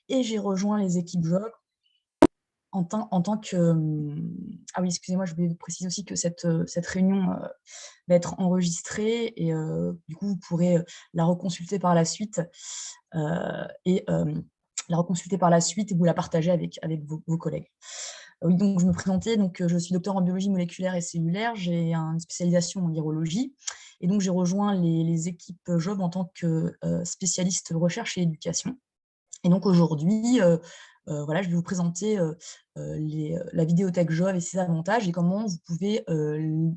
et j'ai rejoint les équipes Jove en tant que, ah oui, excusez-moi, je voulais vous préciser aussi que cette réunion, va être enregistrée et du coup, vous pourrez, la reconsulter par la suite, et la reconsulter par la suite et vous la partager avec vos collègues. Oui, donc je me présentais, donc je suis docteur en biologie moléculaire et cellulaire, j'ai une spécialisation en virologie et donc j'ai rejoint les équipes Jove en tant que, spécialiste recherche et éducation. Et donc aujourd'hui, voilà, je vais vous présenter, la vidéothèque Jove et ses avantages et comment vous pouvez,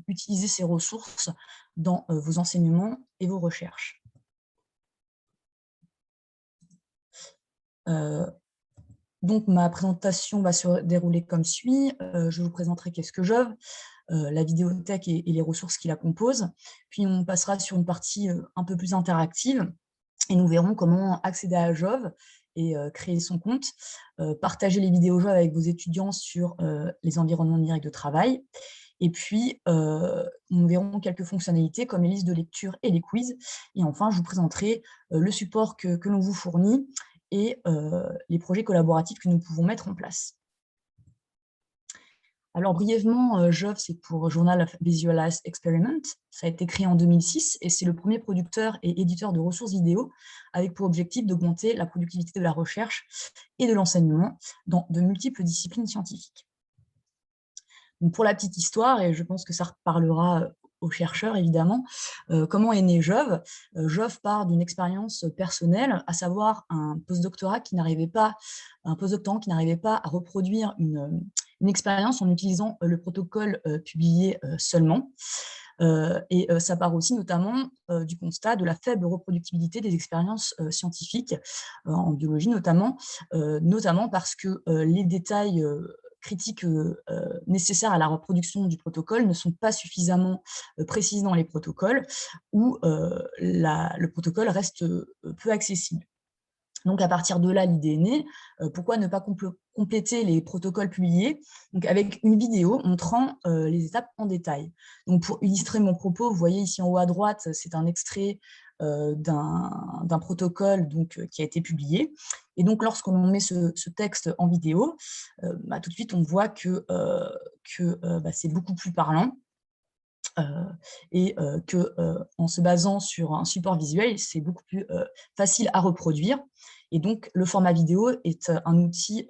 utiliser ces ressources dans, vos enseignements et vos recherches. Heu, donc ma présentation va se dérouler comme suit. Je vous présenterai qu'est-ce que Jove, la vidéothèque et les ressources qui la composent. Puis on passera sur une partie, un peu plus interactive et nous verrons comment accéder à Jove et créer son compte, partager les vidéos Jove avec vos étudiants sur, les environnements numériques de travail. Et puis, nous verrons quelques fonctionnalités comme les listes de lecture et les quiz. Et enfin, je vous présenterai, le support que l'on vous fournit et les projets collaboratifs que nous pouvons mettre en place. Alors brièvement, Jove, c'est pour Journal of Visualized Experiment. Ça a été créé en 2006 et c'est le premier producteur et éditeur de ressources vidéo avec pour objectif d'augmenter la productivité de la recherche et de l'enseignement dans de multiples disciplines scientifiques. Donc pour la petite histoire, et je pense que ça reparlera aux chercheurs évidemment, comment est né Jove? Jove part d'une expérience personnelle, à savoir un postdoctorant qui n'arrivait pas à reproduire une expérience en utilisant le protocole publié seulement. Ça part aussi notamment du constat de la faible reproductibilité des expériences scientifiques, en biologie notamment parce que les détails critiques nécessaires à la reproduction du protocole ne sont pas suffisamment précises dans les protocoles ou le protocole reste peu accessible. Donc à partir de là, l'idée est née. Pourquoi ne pas compléter les protocoles publiés donc avec une vidéo montrant les étapes en détail. Donc pour illustrer mon propos, vous voyez ici en haut à droite, c'est un extrait d'un protocole donc, qui a été publié. Et donc lorsque l'on met ce texte en vidéo, tout de suite on voit que c'est beaucoup plus parlant. Et qu'en se basant sur un support visuel, c'est beaucoup plus facile à reproduire. Et donc, le format vidéo est un outil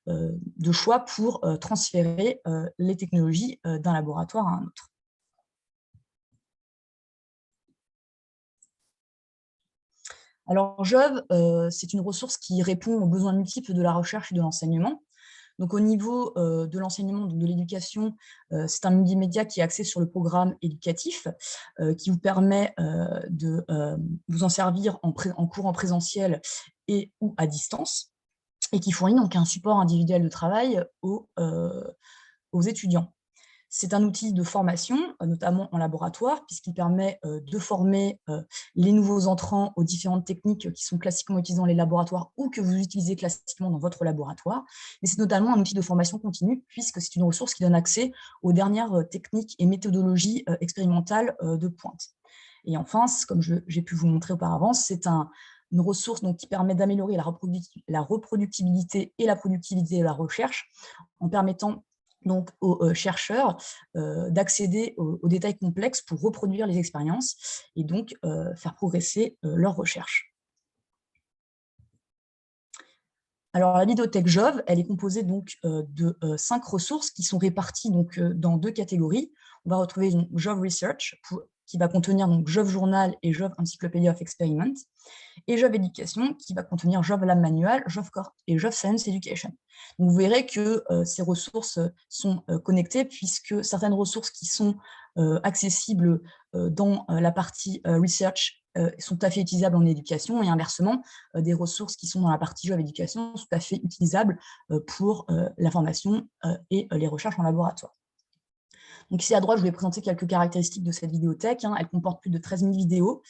de choix pour transférer les technologies d'un laboratoire à un autre. Alors, Jove, c'est une ressource qui répond aux besoins multiples de la recherche et de l'enseignement. Donc, au niveau de l'enseignement, de l'éducation, c'est un multimédia qui est axé sur le programme éducatif, qui vous permet de vous en servir en cours en présentiel et ou à distance, et qui fournit donc un support individuel de travail aux étudiants. C'est un outil de formation, notamment en laboratoire, puisqu'il permet de former les nouveaux entrants aux différentes techniques qui sont classiquement utilisées dans les laboratoires ou que vous utilisez classiquement dans votre laboratoire. Mais c'est notamment un outil de formation continue, puisque c'est une ressource qui donne accès aux dernières techniques et méthodologies expérimentales de pointe. Et enfin, comme j'ai pu vous montrer auparavant, c'est une ressource donc, qui permet d'améliorer la reproductibilité et la productivité de la recherche en permettant donc aux chercheurs d'accéder aux détails complexes pour reproduire les expériences et donc faire progresser leurs recherches. Alors la bibliothèque Jove, elle est composée donc de 5 ressources qui sont réparties donc, dans 2 catégories. On va retrouver donc Jove Research qui va contenir donc Jove Journal et Jove Encyclopedia of Experiment, et Jove Éducation qui va contenir Jove Lab Manual, Jove Core et Jove Science Education. Donc, vous verrez que ces ressources sont connectées puisque certaines ressources qui sont accessibles dans la partie Research sont tout à fait utilisables en éducation et inversement, des ressources qui sont dans la partie Jove Éducation sont tout à fait utilisables pour la formation et les recherches en laboratoire. Donc ici à droite, je vais présenter quelques caractéristiques de cette vidéothèque. Elle comporte plus de 13 000 vidéos.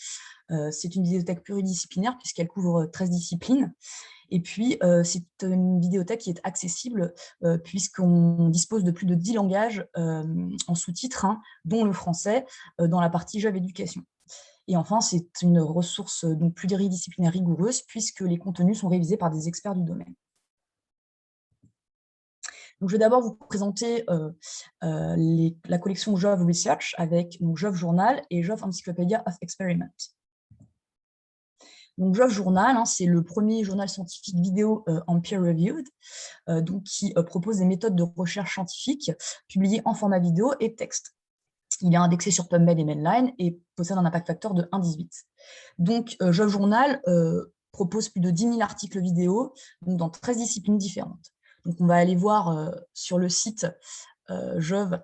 C'est une vidéothèque pluridisciplinaire puisqu'elle couvre 13 disciplines. Et puis, c'est une vidéothèque qui est accessible puisqu'on dispose de plus de 10 langages en sous-titres, dont le français, dans la partie Jove Éducation. Et enfin, c'est une ressource donc pluridisciplinaire rigoureuse puisque les contenus sont révisés par des experts du domaine. Donc, je vais d'abord vous présenter la collection Jove Research avec Jove Journal et Jove Encyclopedia of Experiment. Donc, Jove Journal, c'est le premier journal scientifique vidéo en peer-reviewed, qui propose des méthodes de recherche scientifique publiées en format vidéo et texte. Il est indexé sur PubMed et Medline et possède un impact factor de 1,18. Donc, Jove Journal propose plus de 10 000 articles vidéo donc dans 13 disciplines différentes. Donc, on va aller voir sur le site Jove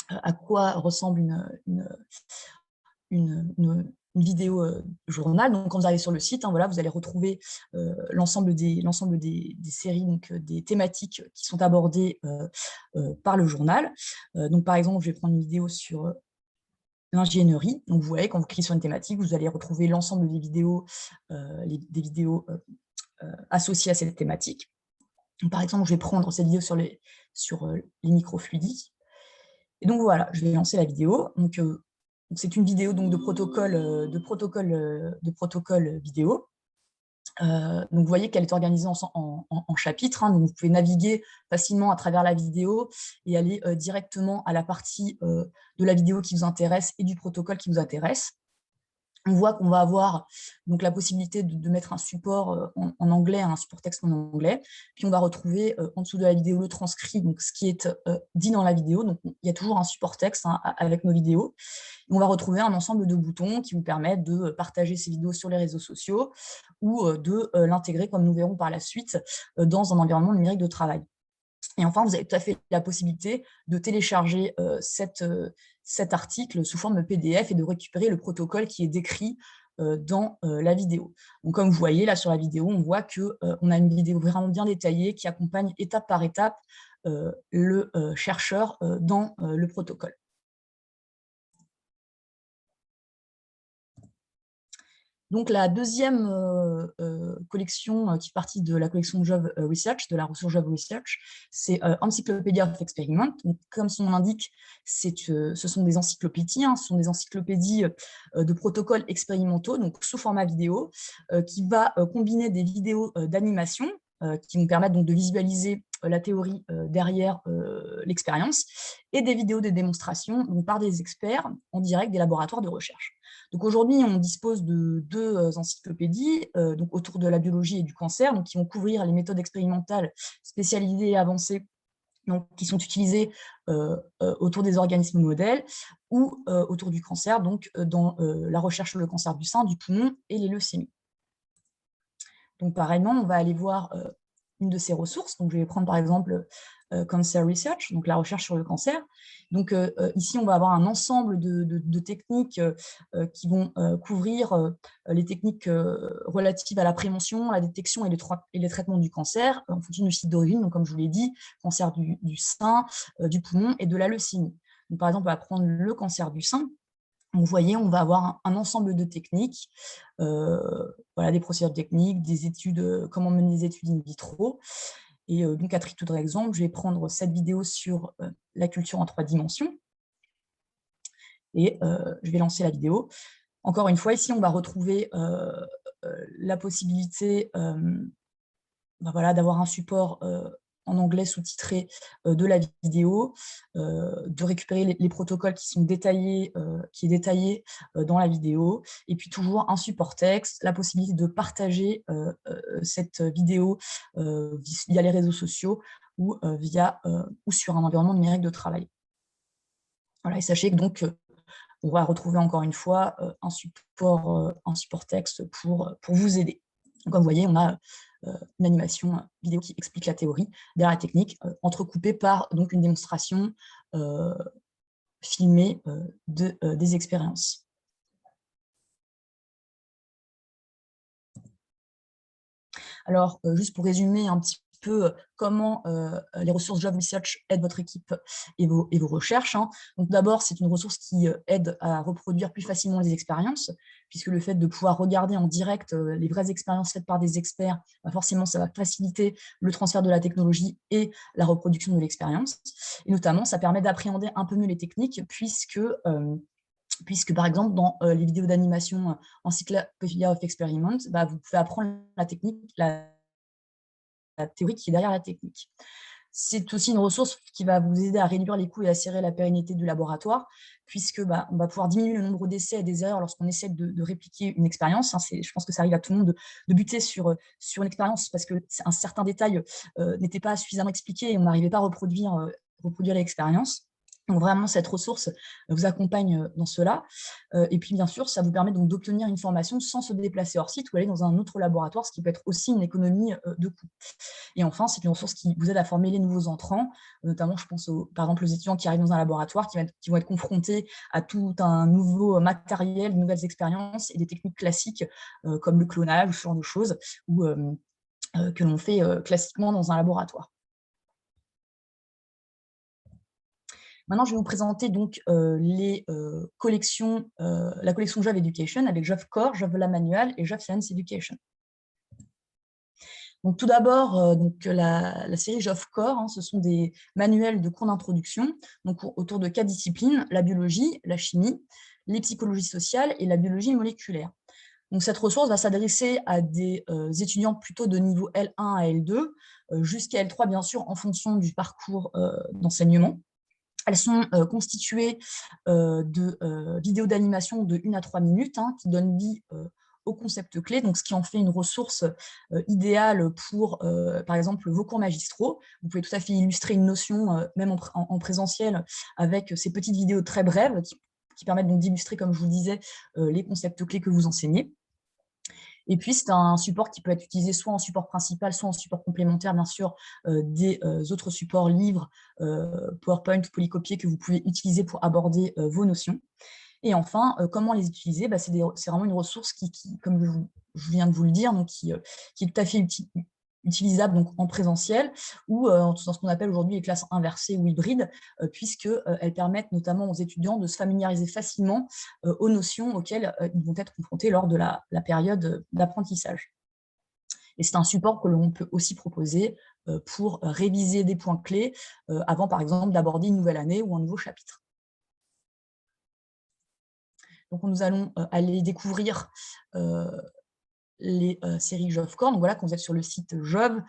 à quoi ressemble une vidéo journal. Donc, quand vous arrivez sur le site, voilà, vous allez retrouver l'ensemble des séries, donc des thématiques qui sont abordées par le journal. Donc, par exemple, je vais prendre une vidéo sur l'ingénierie. Donc, vous voyez, quand vous cliquez sur une thématique, vous allez retrouver l'ensemble des vidéos, associées à cette thématique. Donc, par exemple, je vais prendre cette vidéo sur les microfluidiques. Et donc, voilà, je vais lancer la vidéo. Donc, c'est une vidéo donc, de protocole vidéo. Donc, vous voyez qu'elle est organisée en chapitres. Donc, vous pouvez naviguer facilement à travers la vidéo et aller directement à la partie de la vidéo qui vous intéresse et du protocole qui vous intéresse. On voit qu'on va avoir donc, la possibilité de mettre un support en anglais, un support texte en anglais. Puis on va retrouver en dessous de la vidéo le transcrit, donc ce qui est dit dans la vidéo. Donc il y a toujours un support texte avec nos vidéos. Et on va retrouver un ensemble de boutons qui vous permettent de partager ces vidéos sur les réseaux sociaux ou de l'intégrer, comme nous verrons par la suite, dans un environnement numérique de travail. Et enfin, vous avez tout à fait la possibilité de télécharger cet article sous forme PDF et de récupérer le protocole qui est décrit dans la vidéo. Donc, comme vous voyez, là, sur la vidéo, on voit qu'on a une vidéo vraiment bien détaillée qui accompagne étape par étape le chercheur dans le protocole. Donc, la deuxième collection qui fait partie de la collection Jove Research, de la ressource Jove Research, c'est Encyclopedia of Experiment. Donc, comme son nom l'indique, ce sont des encyclopédies, ce sont des encyclopédies de protocoles expérimentaux, donc sous format vidéo, qui va combiner des vidéos d'animation qui vont permettre donc, de visualiser la théorie derrière l'expérience et des vidéos de démonstration donc, par des experts en direct des laboratoires de recherche. Donc aujourd'hui, on dispose de deux encyclopédies donc autour de la biologie et du cancer, donc qui vont couvrir les méthodes expérimentales spécialisées et avancées donc, qui sont utilisées autour des organismes modèles ou autour du cancer, donc dans la recherche sur le cancer du sein, du poumon et les leucémies. Donc pareillement, on va aller voir une de ces ressources. Donc je vais prendre par exemple Cancer Research, donc la recherche sur le cancer. Donc ici, on va avoir un ensemble de techniques qui vont couvrir les techniques relatives à la prévention, à la détection et les traitements du cancer en fonction du site d'origine, donc comme je vous l'ai dit, cancer du sein, du poumon et de la leucémie. Donc, par exemple, on va prendre le cancer du sein. Vous voyez, on va avoir un ensemble de techniques, voilà, des procédures techniques, des études, comment mener des études in vitro. Et donc, à titre d'exemple, je vais prendre cette vidéo sur la culture en 3 dimensions. Et je vais lancer la vidéo. Encore une fois, ici, on va retrouver la possibilité voilà, d'avoir un support en anglais sous-titré de la vidéo, de récupérer les protocoles qui sont détaillés, qui est détaillé dans la vidéo, et puis toujours un support texte, la possibilité de partager cette vidéo via les réseaux sociaux ou ou sur un environnement numérique de travail. Voilà, et sachez que donc on va retrouver encore une fois un support texte pour vous aider. Donc, comme vous voyez, on a une animation vidéo qui explique la théorie derrière la technique, entrecoupée par donc, une démonstration filmée des expériences. Alors, juste pour résumer un petit peu comment les ressources Jove Research aident votre équipe et vos recherches. Donc d'abord, c'est une ressource qui aide à reproduire plus facilement les expériences, puisque le fait de pouvoir regarder en direct les vraies expériences faites par des experts, forcément, ça va faciliter le transfert de la technologie et la reproduction de l'expérience. Et notamment, ça permet d'appréhender un peu mieux les techniques, puisque puisque par exemple, dans les vidéos d'animation Encyclopedia of Experiment, vous pouvez apprendre la technique, la théorie qui est derrière la technique. C'est aussi une ressource qui va vous aider à réduire les coûts et assurer la pérennité du laboratoire, puisque on va pouvoir diminuer le nombre d'essais et des erreurs lorsqu'on essaie de répliquer une expérience. Je pense que ça arrive à tout le monde de buter sur une expérience parce qu'un certain détail n'était pas suffisamment expliqué et on n'arrivait pas à reproduire l'expérience. Donc vraiment, cette ressource vous accompagne dans cela. Et puis, bien sûr, ça vous permet donc d'obtenir une formation sans se déplacer hors site ou aller dans un autre laboratoire, ce qui peut être aussi une économie de coûts. Et enfin, c'est une ressource qui vous aide à former les nouveaux entrants, notamment, je pense, par exemple, aux étudiants qui arrivent dans un laboratoire, qui vont être confrontés à tout un nouveau matériel, de nouvelles expériences et des techniques classiques comme le clonage ou ce genre de choses, que l'on fait classiquement dans un laboratoire. Maintenant, je vais vous présenter donc la collection Jove Education avec Jove Core, Jove Lab Manual et Jove Science Education. Donc, tout d'abord, la série Jove Core, ce sont des manuels de cours d'introduction autour de 4 disciplines, la biologie, la chimie, les psychologies sociales et la biologie moléculaire. Donc, cette ressource va s'adresser à des étudiants plutôt de niveau L1 à L2, jusqu'à L3, bien sûr, en fonction du parcours d'enseignement. Elles sont constituées de vidéos d'animation de 1 à 3 minutes qui donnent vie au concept clé, donc ce qui en fait une ressource idéale pour, par exemple, vos cours magistraux. Vous pouvez tout à fait illustrer une notion, même en présentiel, avec ces petites vidéos très brèves qui permettent donc d'illustrer, comme je vous le disais, les concepts clés que vous enseignez. Et puis, c'est un support qui peut être utilisé soit en support principal, soit en support complémentaire, bien sûr, des autres supports, livres, PowerPoint ou polycopier que vous pouvez utiliser pour aborder vos notions. Et enfin, comment les utiliser ? C'est vraiment une ressource qui comme je viens de vous le dire, donc qui est tout à fait utilisable donc, en présentiel ou dans ce qu'on appelle aujourd'hui les classes inversées ou hybrides, puisqu'elles permettent notamment aux étudiants de se familiariser facilement aux notions auxquelles ils vont être confrontés lors de la période d'apprentissage. Et c'est un support que l'on peut aussi proposer pour réviser des points clés avant, par exemple, d'aborder une nouvelle année ou un nouveau chapitre. Donc, nous allons aller découvrir les séries Jove Core. Donc voilà, quand vous êtes sur le site Jove,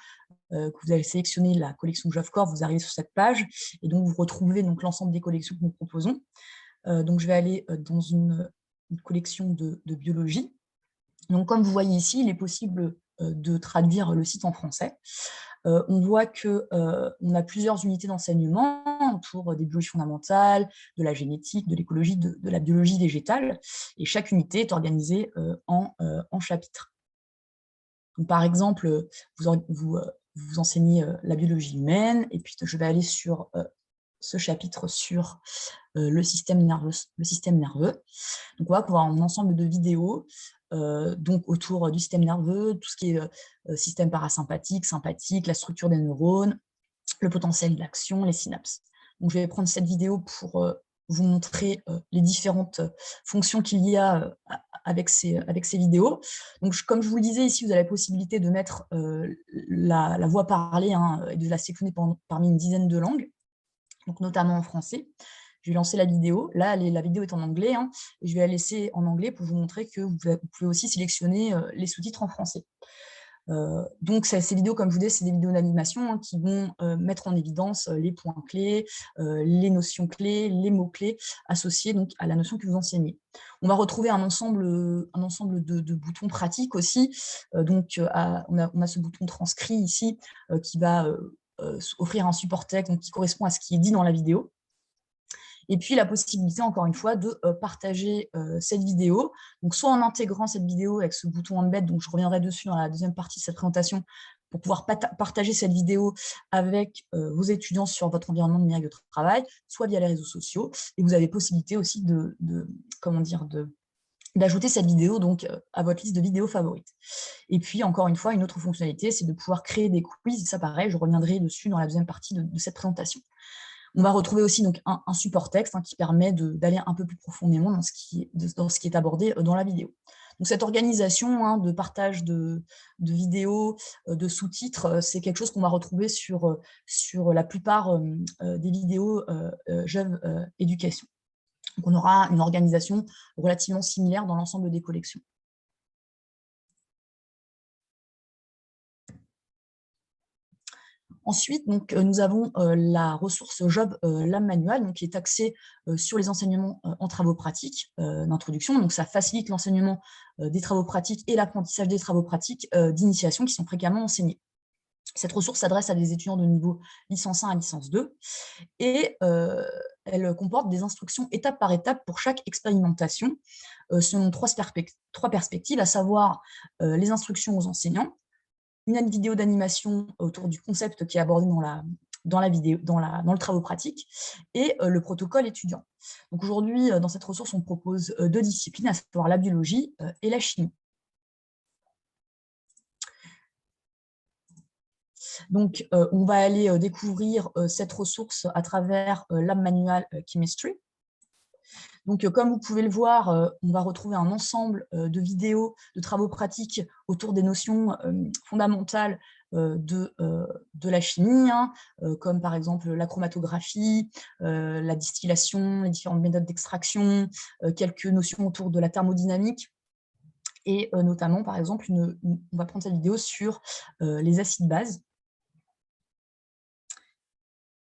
que vous allez sélectionner la collection Jove Core, vous arrivez sur cette page et donc vous retrouvez donc l'ensemble des collections que nous proposons. Donc je vais aller dans une collection de biologie. Donc comme vous voyez ici, il est possible de traduire le site en français. On voit qu'on a plusieurs unités d'enseignement autour des biologies fondamentales, de la génétique, de l'écologie, de la biologie végétale, et chaque unité est organisée en chapitres. Donc, par exemple, vous enseignez la biologie humaine, et puis je vais aller sur ce chapitre sur le système nerveux. Donc, on va avoir un ensemble de vidéos donc autour du système nerveux, tout ce qui est système parasympathique, sympathique, la structure des neurones, le potentiel d'action, les synapses. Donc, je vais prendre cette vidéo pour vous montrer les différentes fonctions qu'il y a avec ces vidéos. Donc, comme je vous le disais, ici, vous avez la possibilité de mettre la voix parlée et de la sélectionner parmi une dizaine de langues, donc notamment en français. Je vais lancer la vidéo. Là, la vidéo est en anglais, et je vais la laisser en anglais pour vous montrer que vous pouvez aussi sélectionner les sous-titres en français. Donc, ces vidéos, comme je vous disais, c'est des vidéos d'animation qui vont mettre en évidence les points clés, les notions clés, les mots-clés associés donc, à la notion que vous enseignez. On va retrouver un ensemble de boutons pratiques aussi. On a ce bouton transcrit ici qui va offrir un support texte donc, qui correspond à ce qui est dit dans la vidéo. Et puis la possibilité, encore une fois, de partager cette vidéo, donc soit en intégrant cette vidéo avec ce bouton embed, donc je reviendrai dessus dans la deuxième partie de cette présentation, pour pouvoir partager cette vidéo avec vos étudiants sur votre environnement numérique de travail, soit via les réseaux sociaux, et vous avez possibilité aussi d'ajouter cette vidéo donc, à votre liste de vidéos favorites. Et puis, encore une fois, une autre fonctionnalité, c'est de pouvoir créer des quiz, et ça pareil, je reviendrai dessus dans la deuxième partie de cette présentation. On va retrouver aussi donc, un support texte qui permet d'aller un peu plus profondément dans ce qui est abordé dans la vidéo. Donc, cette organisation de partage de vidéos, de sous-titres, c'est quelque chose qu'on va retrouver sur la plupart des vidéos Jove Education. Donc, on aura une organisation relativement similaire dans l'ensemble des collections. Ensuite, donc, nous avons la ressource Job Lab Manual, donc, qui est axée sur les enseignements en travaux pratiques d'introduction. Donc, ça facilite l'enseignement des travaux pratiques et l'apprentissage des travaux pratiques d'initiation qui sont fréquemment enseignés. Cette ressource s'adresse à des étudiants de niveau licence 1 à licence 2 et elle comporte des instructions étape par étape pour chaque expérimentation selon trois perspectives, à savoir les instructions aux enseignants, une vidéo d'animation autour du concept qui est abordé dans le travaux pratique, et le protocole étudiant. Donc aujourd'hui, dans cette ressource, on propose deux disciplines, à savoir la biologie et la chimie. Donc, on va aller découvrir cette ressource à travers Lab Manual Chemistry. Donc, comme vous pouvez le voir, on va retrouver un ensemble de vidéos, de travaux pratiques autour des notions fondamentales de la chimie, hein, comme par exemple la chromatographie, la distillation, les différentes méthodes d'extraction, quelques notions autour de la thermodynamique, et notamment, par exemple, on va prendre cette vidéo sur les acides-bases.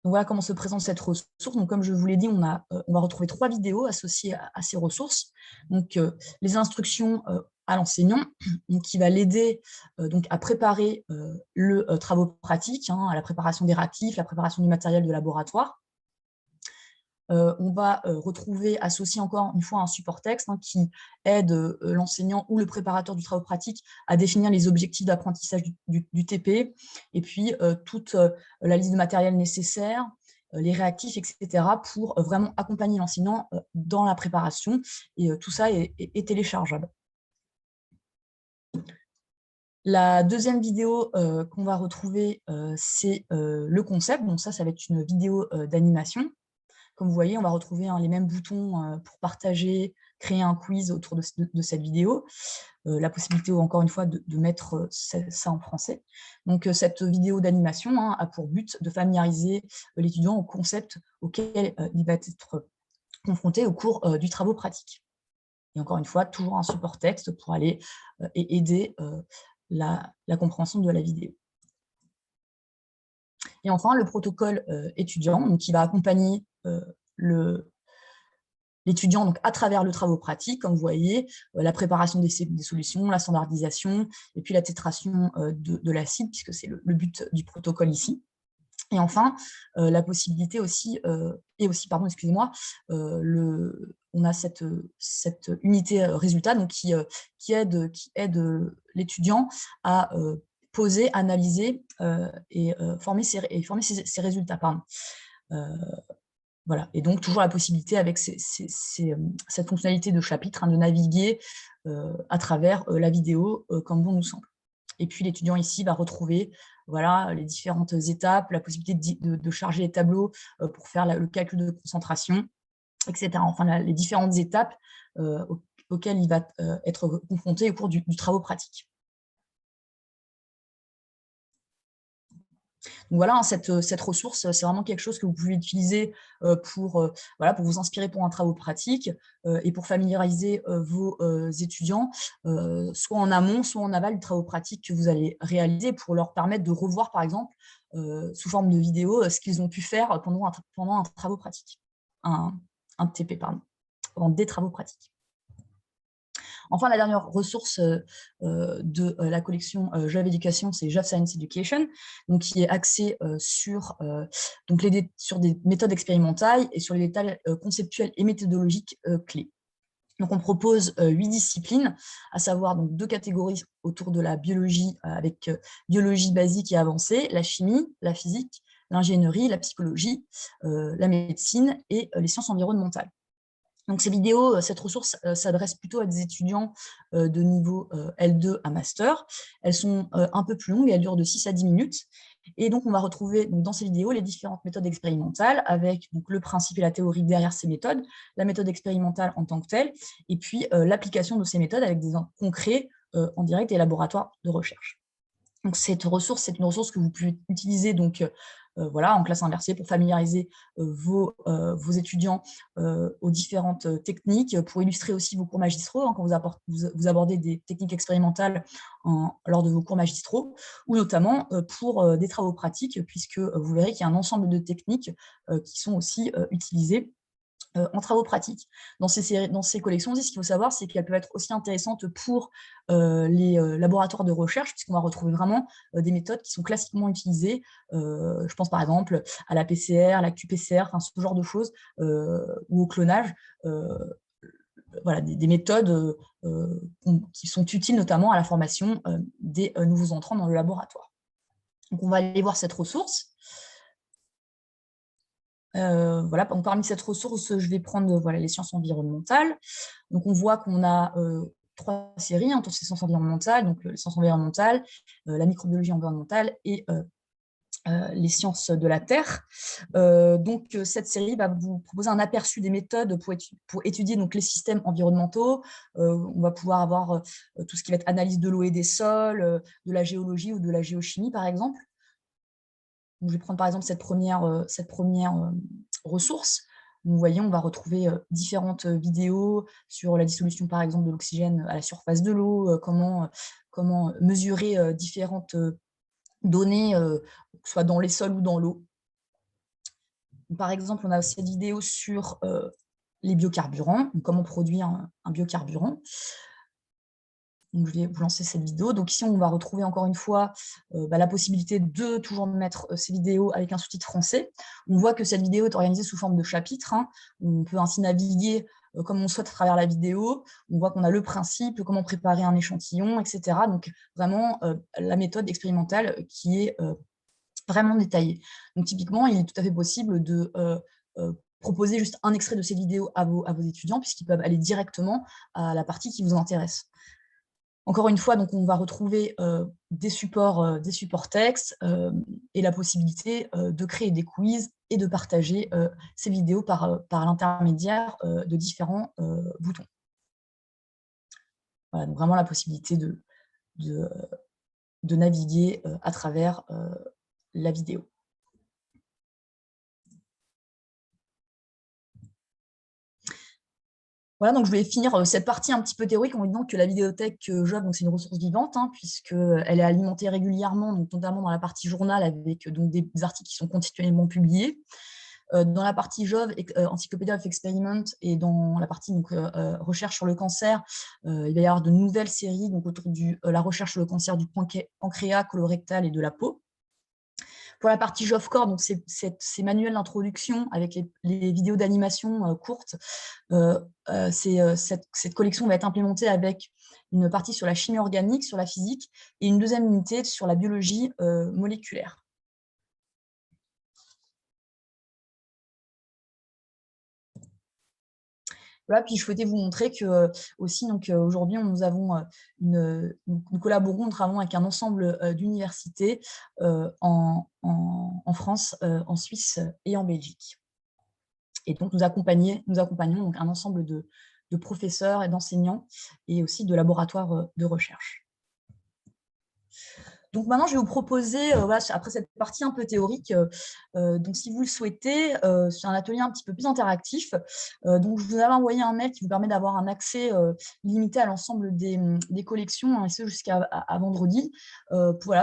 Donc voilà comment se présente cette ressource. Donc, comme je vous l'ai dit, on va retrouver 3 vidéos associées à ces ressources. Donc, les instructions à l'enseignant, qui va l'aider à préparer le travaux pratique, hein, à la préparation des réactifs, la préparation du matériel de laboratoire. On va retrouver, associé encore une fois un support texte, hein, qui aide l'enseignant ou le préparateur du travail pratique à définir les objectifs d'apprentissage du TP, et puis toute la liste de matériel nécessaire, les réactifs, etc., pour vraiment accompagner l'enseignant dans la préparation, et tout ça est téléchargeable. La deuxième vidéo qu'on va retrouver, c'est le concept. Donc ça va être une vidéo d'animation. Comme vous voyez, on va retrouver les mêmes boutons pour partager, créer un quiz autour de cette vidéo. La possibilité, encore une fois, de mettre ça en français. Donc, cette vidéo d'animation a pour but de familiariser l'étudiant au concept auquel il va être confronté au cours du travaux pratique. Et encore une fois, toujours un support texte pour aller et aider la compréhension de la vidéo. Et enfin, le protocole étudiant, donc, qui va accompagner l'étudiant à travers le travaux pratique, comme vous voyez, la préparation des solutions, la standardisation, et puis la titration de l'acide, puisque c'est le but du protocole ici. Et enfin, la possibilité aussi, on a cette unité résultat, donc qui aide l'étudiant à poser, analyser et former ses résultats. Voilà. Et donc, toujours la possibilité, avec cette fonctionnalité de chapitre, de naviguer à travers la vidéo comme bon nous semble. Et puis, l'étudiant ici va retrouver les différentes étapes, la possibilité de charger les tableaux pour faire le calcul de concentration, etc. Enfin, les différentes étapes auxquelles il va être confronté au cours du travaux pratique. Donc voilà, cette ressource, c'est vraiment quelque chose que vous pouvez utiliser pour vous inspirer pour un travail pratique et pour familiariser vos étudiants, soit en amont, soit en aval du travail pratique que vous allez réaliser, pour leur permettre de revoir, par exemple, sous forme de vidéo, ce qu'ils ont pu faire pendant un travail pratique, un TP, pendant des travaux pratiques. Enfin, la dernière ressource de la collection Jove Education, c'est Jove Science Education, donc qui est axée sur des méthodes expérimentales et sur les détails conceptuels et méthodologiques clés. Donc, on propose 8 disciplines, à savoir 2 catégories autour de la biologie, avec biologie basique et avancée, la chimie, la physique, l'ingénierie, la psychologie, la médecine et les sciences environnementales. Donc, cette ressource s'adresse plutôt à des étudiants de niveau L2 à master. Elles sont un peu plus longues, elles durent de 6 à 10 minutes. Et donc, on va retrouver dans ces vidéos les différentes méthodes expérimentales, avec le principe et la théorie derrière ces méthodes, la méthode expérimentale en tant que telle, et puis l'application de ces méthodes avec des exemples concrets en direct des laboratoires de recherche. Donc cette ressource, c'est une ressource que vous pouvez utiliser donc, voilà, en classe inversée pour familiariser, vos étudiants, aux différentes, techniques, pour illustrer aussi vos cours magistraux, hein, quand vous abordez des techniques expérimentales lors de vos cours magistraux ou notamment, pour, des travaux pratiques puisque, vous verrez qu'il y a un ensemble de techniques, qui sont aussi, utilisées en travaux pratiques. Dans ces collections aussi, ce qu'il faut savoir, c'est qu'elles peuvent être aussi intéressantes pour, les, laboratoires de recherche, puisqu'on va retrouver vraiment, des méthodes qui sont classiquement utilisées. Je pense par exemple à la PCR, la qPCR, enfin ce genre de choses, ou au clonage. Voilà, des méthodes, qui sont utiles notamment à la formation, des, nouveaux entrants dans le laboratoire. Donc on va aller voir cette ressource. Voilà, donc parmi cette ressource, je vais prendre, voilà, les sciences environnementales. Donc on voit qu'on a, 3 séries, hein, toutes ces sciences environnementales, donc les sciences environnementales, la microbiologie environnementale et les sciences de la terre. Donc cette série va vous proposer un aperçu des méthodes pour étudier donc les systèmes environnementaux. On va pouvoir avoir, tout ce qui va être analyse de l'eau et des sols, de la géologie ou de la géochimie, par exemple. Donc, je vais prendre par exemple cette première ressource. Vous voyez, on va retrouver différentes vidéos sur la dissolution par exemple de l'oxygène à la surface de l'eau, comment mesurer différentes données, que ce soit dans les sols ou dans l'eau. Par exemple, on a cette vidéo sur les biocarburants, donc comment produire un biocarburant. Donc, je vais vous lancer cette vidéo. Donc ici, on va retrouver encore une fois la possibilité de toujours mettre ces vidéos avec un sous-titre français. On voit que cette vidéo est organisée sous forme de chapitres, hein. On peut ainsi naviguer comme on souhaite à travers la vidéo. On voit qu'on a le principe, comment préparer un échantillon, etc. Donc vraiment, la méthode expérimentale qui est vraiment détaillée. Donc typiquement, il est tout à fait possible de proposer juste un extrait de ces vidéos à vos étudiants, puisqu'ils peuvent aller directement à la partie qui vous intéresse. Encore une fois, donc on va retrouver des supports textes et la possibilité de créer des quiz et de partager ces vidéos par l'intermédiaire de différents boutons. Voilà, donc vraiment la possibilité de, de naviguer à travers la vidéo. Voilà, donc je vais finir cette partie un petit peu théorique en disant que la vidéothèque Jove, c'est une ressource vivante, hein, puisqu'elle est alimentée régulièrement, donc notamment dans la partie journal, avec donc, des articles qui sont continuellement publiés. Dans la partie Jove, Encyclopedia of Experiment, et dans la partie donc, recherche sur le cancer, il va y avoir de nouvelles séries donc, autour de la recherche sur le cancer du pancréas, colorectal et de la peau. Pour la partie JovCore, donc ces manuels d'introduction avec les vidéos d'animation courtes, cette collection va être implémentée avec une partie sur la chimie organique, sur la physique, et une deuxième unité sur la biologie moléculaire. Voilà, puis je souhaitais vous montrer que aussi, aujourd'hui, nous collaborons, nous travaillons avec un ensemble d'universités en France, en Suisse et en Belgique. Et donc, nous accompagnons donc un ensemble de professeurs et d'enseignants et aussi de laboratoires de recherche. Donc maintenant, je vais vous proposer, voilà, après cette partie un peu théorique, donc si vous le souhaitez, c'est un atelier un petit peu plus interactif. Donc je vous avais envoyé un mail qui vous permet d'avoir un accès illimité à l'ensemble des collections, hein, et ce jusqu'à vendredi, pour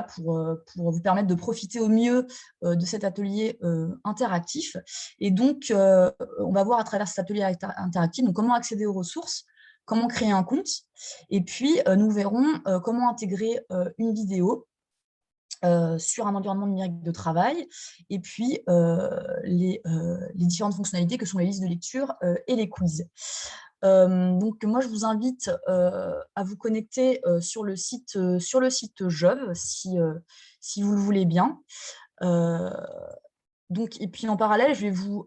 vous permettre de profiter au mieux de cet atelier interactif. Et donc, on va voir à travers cet atelier interactif donc, comment accéder aux ressources, comment créer un compte, et puis nous verrons comment intégrer une vidéo sur un environnement numérique de travail, et puis les différentes fonctionnalités que sont les listes de lecture et les quiz. Donc moi, je vous invite à vous connecter sur le site Jove, si vous le voulez bien. Donc, et puis en parallèle, je vais vous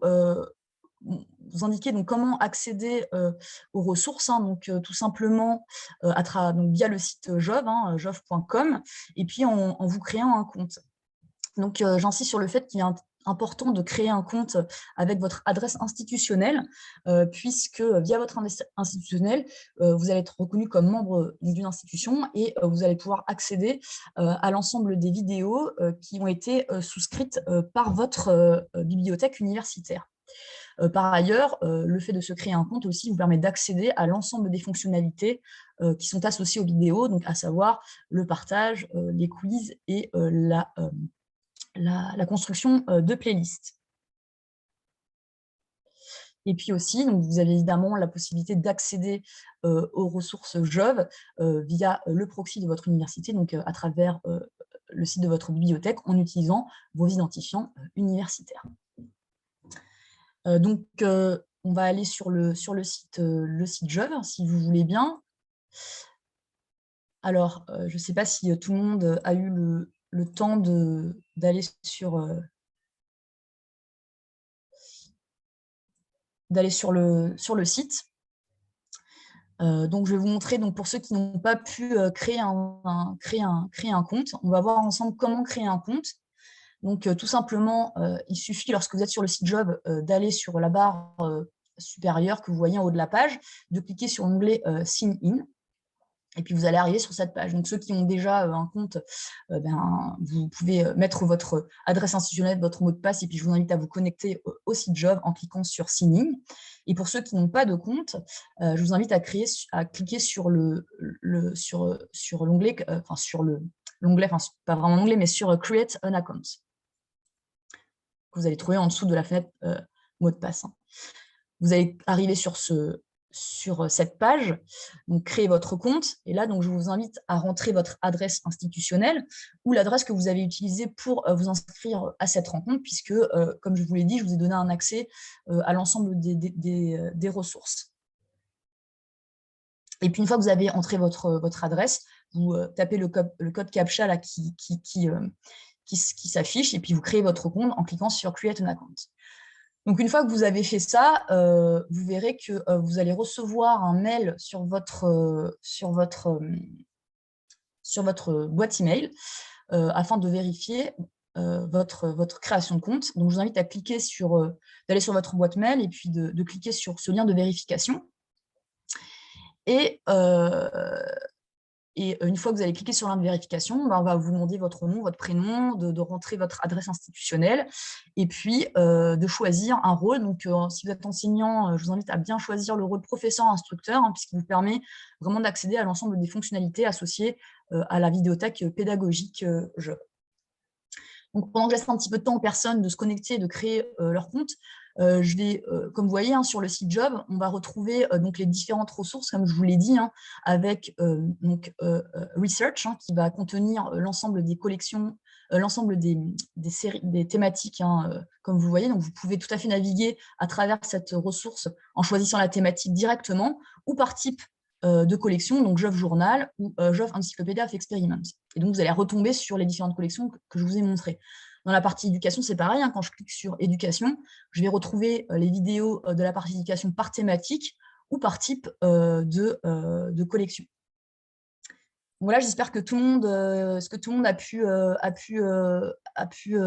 indiquer donc comment accéder aux ressources, hein, donc tout simplement donc, via le site Jove, hein, jove.com, et puis en vous créant un compte. Donc j'insiste sur le fait qu'il est important de créer un compte avec votre adresse institutionnelle, puisque via votre adresse institutionnelle, vous allez être reconnu comme membre d'une institution et vous allez pouvoir accéder à l'ensemble des vidéos qui ont été souscrites par votre bibliothèque universitaire. Par ailleurs, le fait de se créer un compte aussi vous permet d'accéder à l'ensemble des fonctionnalités qui sont associées aux vidéos, donc à savoir le partage, les quiz et la construction de playlists. Et puis aussi, donc vous avez évidemment la possibilité d'accéder aux ressources Jove via le proxy de votre université, donc à travers le site de votre bibliothèque, en utilisant vos identifiants universitaires. Donc, on va aller sur le site Jove, si vous voulez bien. Alors, je ne sais pas si tout le monde a eu le temps d'aller sur le site. Donc, je vais vous montrer, donc, pour ceux qui n'ont pas pu créer un compte, on va voir ensemble comment créer un compte. Donc, tout simplement, il suffit, lorsque vous êtes sur le site Jove, d'aller sur la barre supérieure que vous voyez en haut de la page, de cliquer sur l'onglet « Sign in ». Et puis, vous allez arriver sur cette page. Donc, ceux qui ont déjà un compte, vous pouvez mettre votre adresse institutionnelle, votre mot de passe, et puis je vous invite à vous connecter au site Jove en cliquant sur « Sign in ». Et pour ceux qui n'ont pas de compte, je vous invite à cliquer sur l'onglet, pas vraiment l'onglet, mais sur « Create an account », que vous allez trouver en dessous de la fenêtre mot de passe. Vous allez arriver sur cette page, donc créer votre compte, et là, donc, je vous invite à rentrer votre adresse institutionnelle ou l'adresse que vous avez utilisée pour vous inscrire à cette rencontre, puisque, comme je vous l'ai dit, je vous ai donné un accès à l'ensemble des ressources. Et puis, une fois que vous avez entré votre adresse, vous tapez le code CAPTCHA là, qui s'affiche, et puis vous créez votre compte en cliquant sur « Create an account ». Donc, une fois que vous avez fait ça, vous verrez que vous allez recevoir un mail sur votre boîte email afin de vérifier votre création de compte. Donc, je vous invite à cliquer d'aller sur votre boîte mail et puis de cliquer sur ce lien de vérification. Et une fois que vous allez cliquer sur le lien de vérification, on va vous demander votre nom, votre prénom, de rentrer votre adresse institutionnelle et puis de choisir un rôle. Donc, si vous êtes enseignant, je vous invite à bien choisir le rôle professeur-instructeur, puisqu'il vous permet vraiment d'accéder à l'ensemble des fonctionnalités associées à la vidéothèque pédagogique Jove. Donc, pendant que je laisse un petit peu de temps aux personnes de se connecter et de créer leur compte, je vais, comme vous voyez, sur le site Jove, on va retrouver donc les différentes ressources, comme je vous l'ai dit, avec Research, qui va contenir l'ensemble des collections, l'ensemble des séries, des thématiques, comme vous voyez. Donc, vous pouvez tout à fait naviguer à travers cette ressource en choisissant la thématique directement ou par type de collection, donc Jove Journal ou Jove Encyclopedia of Experiment. Et donc, vous allez retomber sur les différentes collections que je vous ai montrées. Dans la partie éducation, c'est pareil. Quand je clique sur éducation, je vais retrouver les vidéos de la partie éducation par thématique ou par type de collection. Donc voilà, j'espère que tout le monde, a pu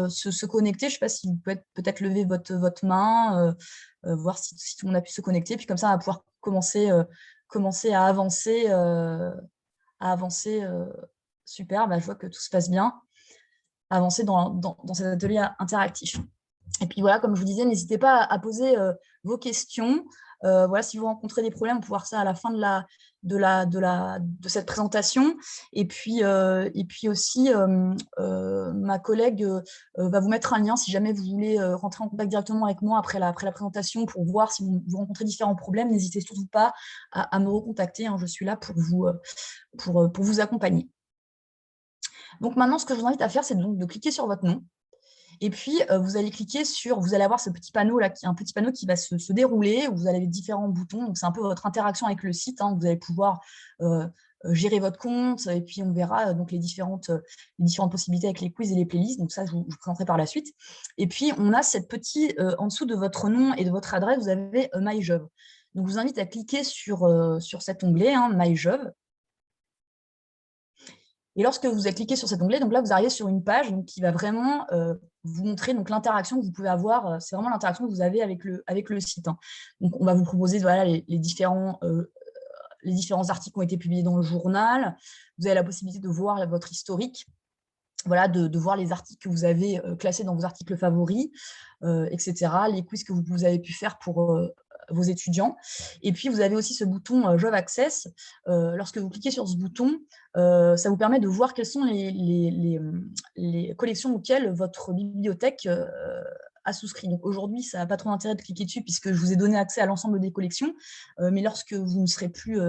se connecter. Je ne sais pas si vous pouvez peut-être lever votre main, voir si tout le monde a pu se connecter. Puis comme ça, on va pouvoir commencer à avancer. Super, je vois que tout se passe bien. Avancer dans cet atelier interactif. Et puis voilà, comme je vous disais, n'hésitez pas à poser vos questions. Voilà, si vous rencontrez des problèmes, on peut voir ça à la fin de cette présentation. Et puis aussi, ma collègue va vous mettre un lien si jamais vous voulez rentrer en contact directement avec moi après la présentation pour voir si vous rencontrez différents problèmes. N'hésitez surtout pas à me recontacter. Je suis là pour vous accompagner. Donc maintenant, ce que je vous invite à faire, c'est donc de cliquer sur votre nom. Et puis, vous allez avoir ce petit panneau là, un petit panneau qui va se dérouler, où vous avez différents boutons. Donc, c'est un peu votre interaction avec le site. Vous allez pouvoir gérer votre compte, et puis on verra donc les différentes possibilités avec les quiz et les playlists. Donc ça, je vous présenterai par la suite. Et puis, on a cette petite, en dessous de votre nom et de votre adresse, vous avez MyJove. Donc, je vous invite à cliquer sur cet onglet, MyJove. Et lorsque vous avez cliqué sur cet onglet, donc là, vous arrivez sur une page qui va vraiment vous montrer donc l'interaction que vous pouvez avoir. C'est vraiment l'interaction que vous avez avec le site, hein. Donc, on va vous proposer voilà, les différents articles qui ont été publiés dans le journal. Vous avez la possibilité de voir votre historique, voilà, de voir les articles que vous avez classés dans vos articles favoris, etc., les quiz que vous avez pu faire pour vos étudiants. Et puis, vous avez aussi ce bouton Jove Access. Lorsque vous cliquez sur ce bouton, ça vous permet de voir quelles sont les collections auxquelles votre bibliothèque a souscrit. Donc aujourd'hui, ça n'a pas trop d'intérêt de cliquer dessus puisque je vous ai donné accès à l'ensemble des collections, mais lorsque vous ne serez plus,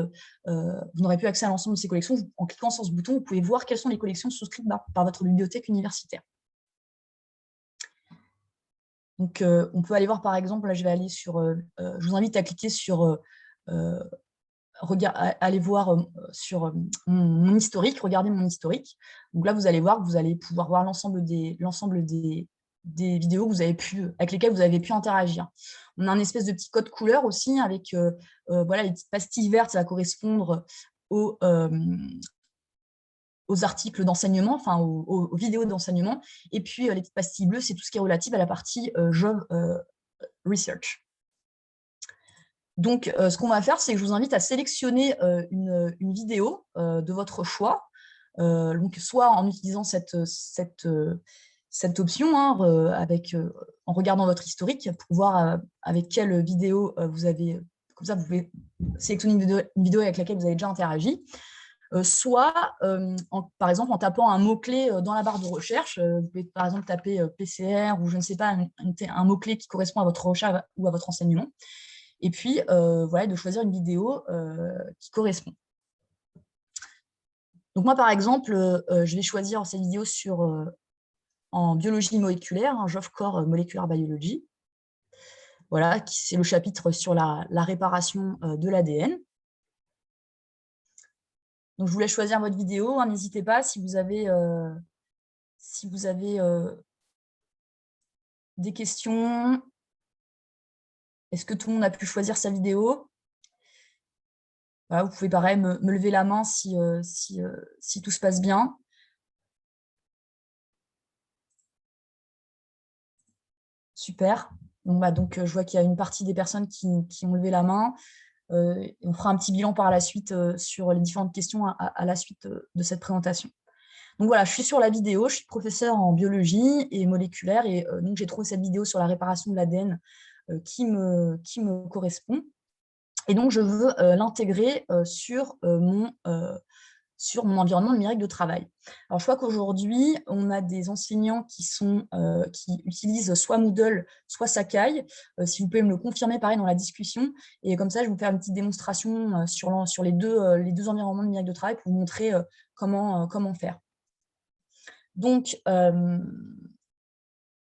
vous n'aurez plus accès à l'ensemble de ces collections, en cliquant sur ce bouton, vous pouvez voir quelles sont les collections souscrites par votre bibliothèque universitaire. Donc, on peut aller voir, par exemple, là, je vais aller sur, je vous invite à cliquer sur, aller voir sur mon historique, regarder mon historique. Donc là, vous allez voir que vous allez pouvoir voir l'ensemble des vidéos que vous avez avec lesquelles vous avez pu interagir. On a un espèce de petit code couleur aussi, avec voilà, les petites pastilles vertes, ça va correspondre aux articles d'enseignement, enfin aux vidéos d'enseignement, et puis les petites pastilles bleues, c'est tout ce qui est relatif à la partie Jove Research. Donc, ce qu'on va faire, c'est que je vous invite à sélectionner une vidéo de votre choix, donc soit en utilisant cette option, hein, en regardant votre historique pour voir avec quelle vidéo vous avez. Comme ça, vous pouvez sélectionner une vidéo avec laquelle vous avez déjà interagi. Soit, par exemple, en tapant un mot-clé dans la barre de recherche. Vous pouvez, par exemple, taper PCR ou je ne sais pas, un mot-clé qui correspond à votre recherche ou à votre enseignement. Et puis, voilà, de choisir une vidéo qui correspond. Donc moi, par exemple, je vais choisir cette vidéo en biologie moléculaire, un Jove Core Molecular Biology. Voilà, c'est le chapitre sur la réparation de l'ADN. Donc, je vous laisse choisir votre vidéo, hein. N'hésitez pas si vous avez des questions. Est-ce que tout le monde a pu choisir sa vidéo? Voilà, vous pouvez pareil me lever la main si tout se passe bien. Super. Donc, je vois qu'il y a une partie des personnes qui ont levé la main. On fera un petit bilan par la suite sur les différentes questions à la suite de cette présentation. Donc voilà, je suis sur la vidéo, je suis professeure en biologie et moléculaire, et donc j'ai trouvé cette vidéo sur la réparation de l'ADN qui me correspond. Et donc, je veux l'intégrer sur mon environnement numérique de travail. Alors, je vois qu'aujourd'hui, on a des enseignants qui utilisent soit Moodle, soit Sakai. Si vous pouvez me le confirmer, pareil, dans la discussion. Et comme ça, je vais vous faire une petite démonstration sur les deux environnements numériques de travail pour vous montrer comment faire. Donc,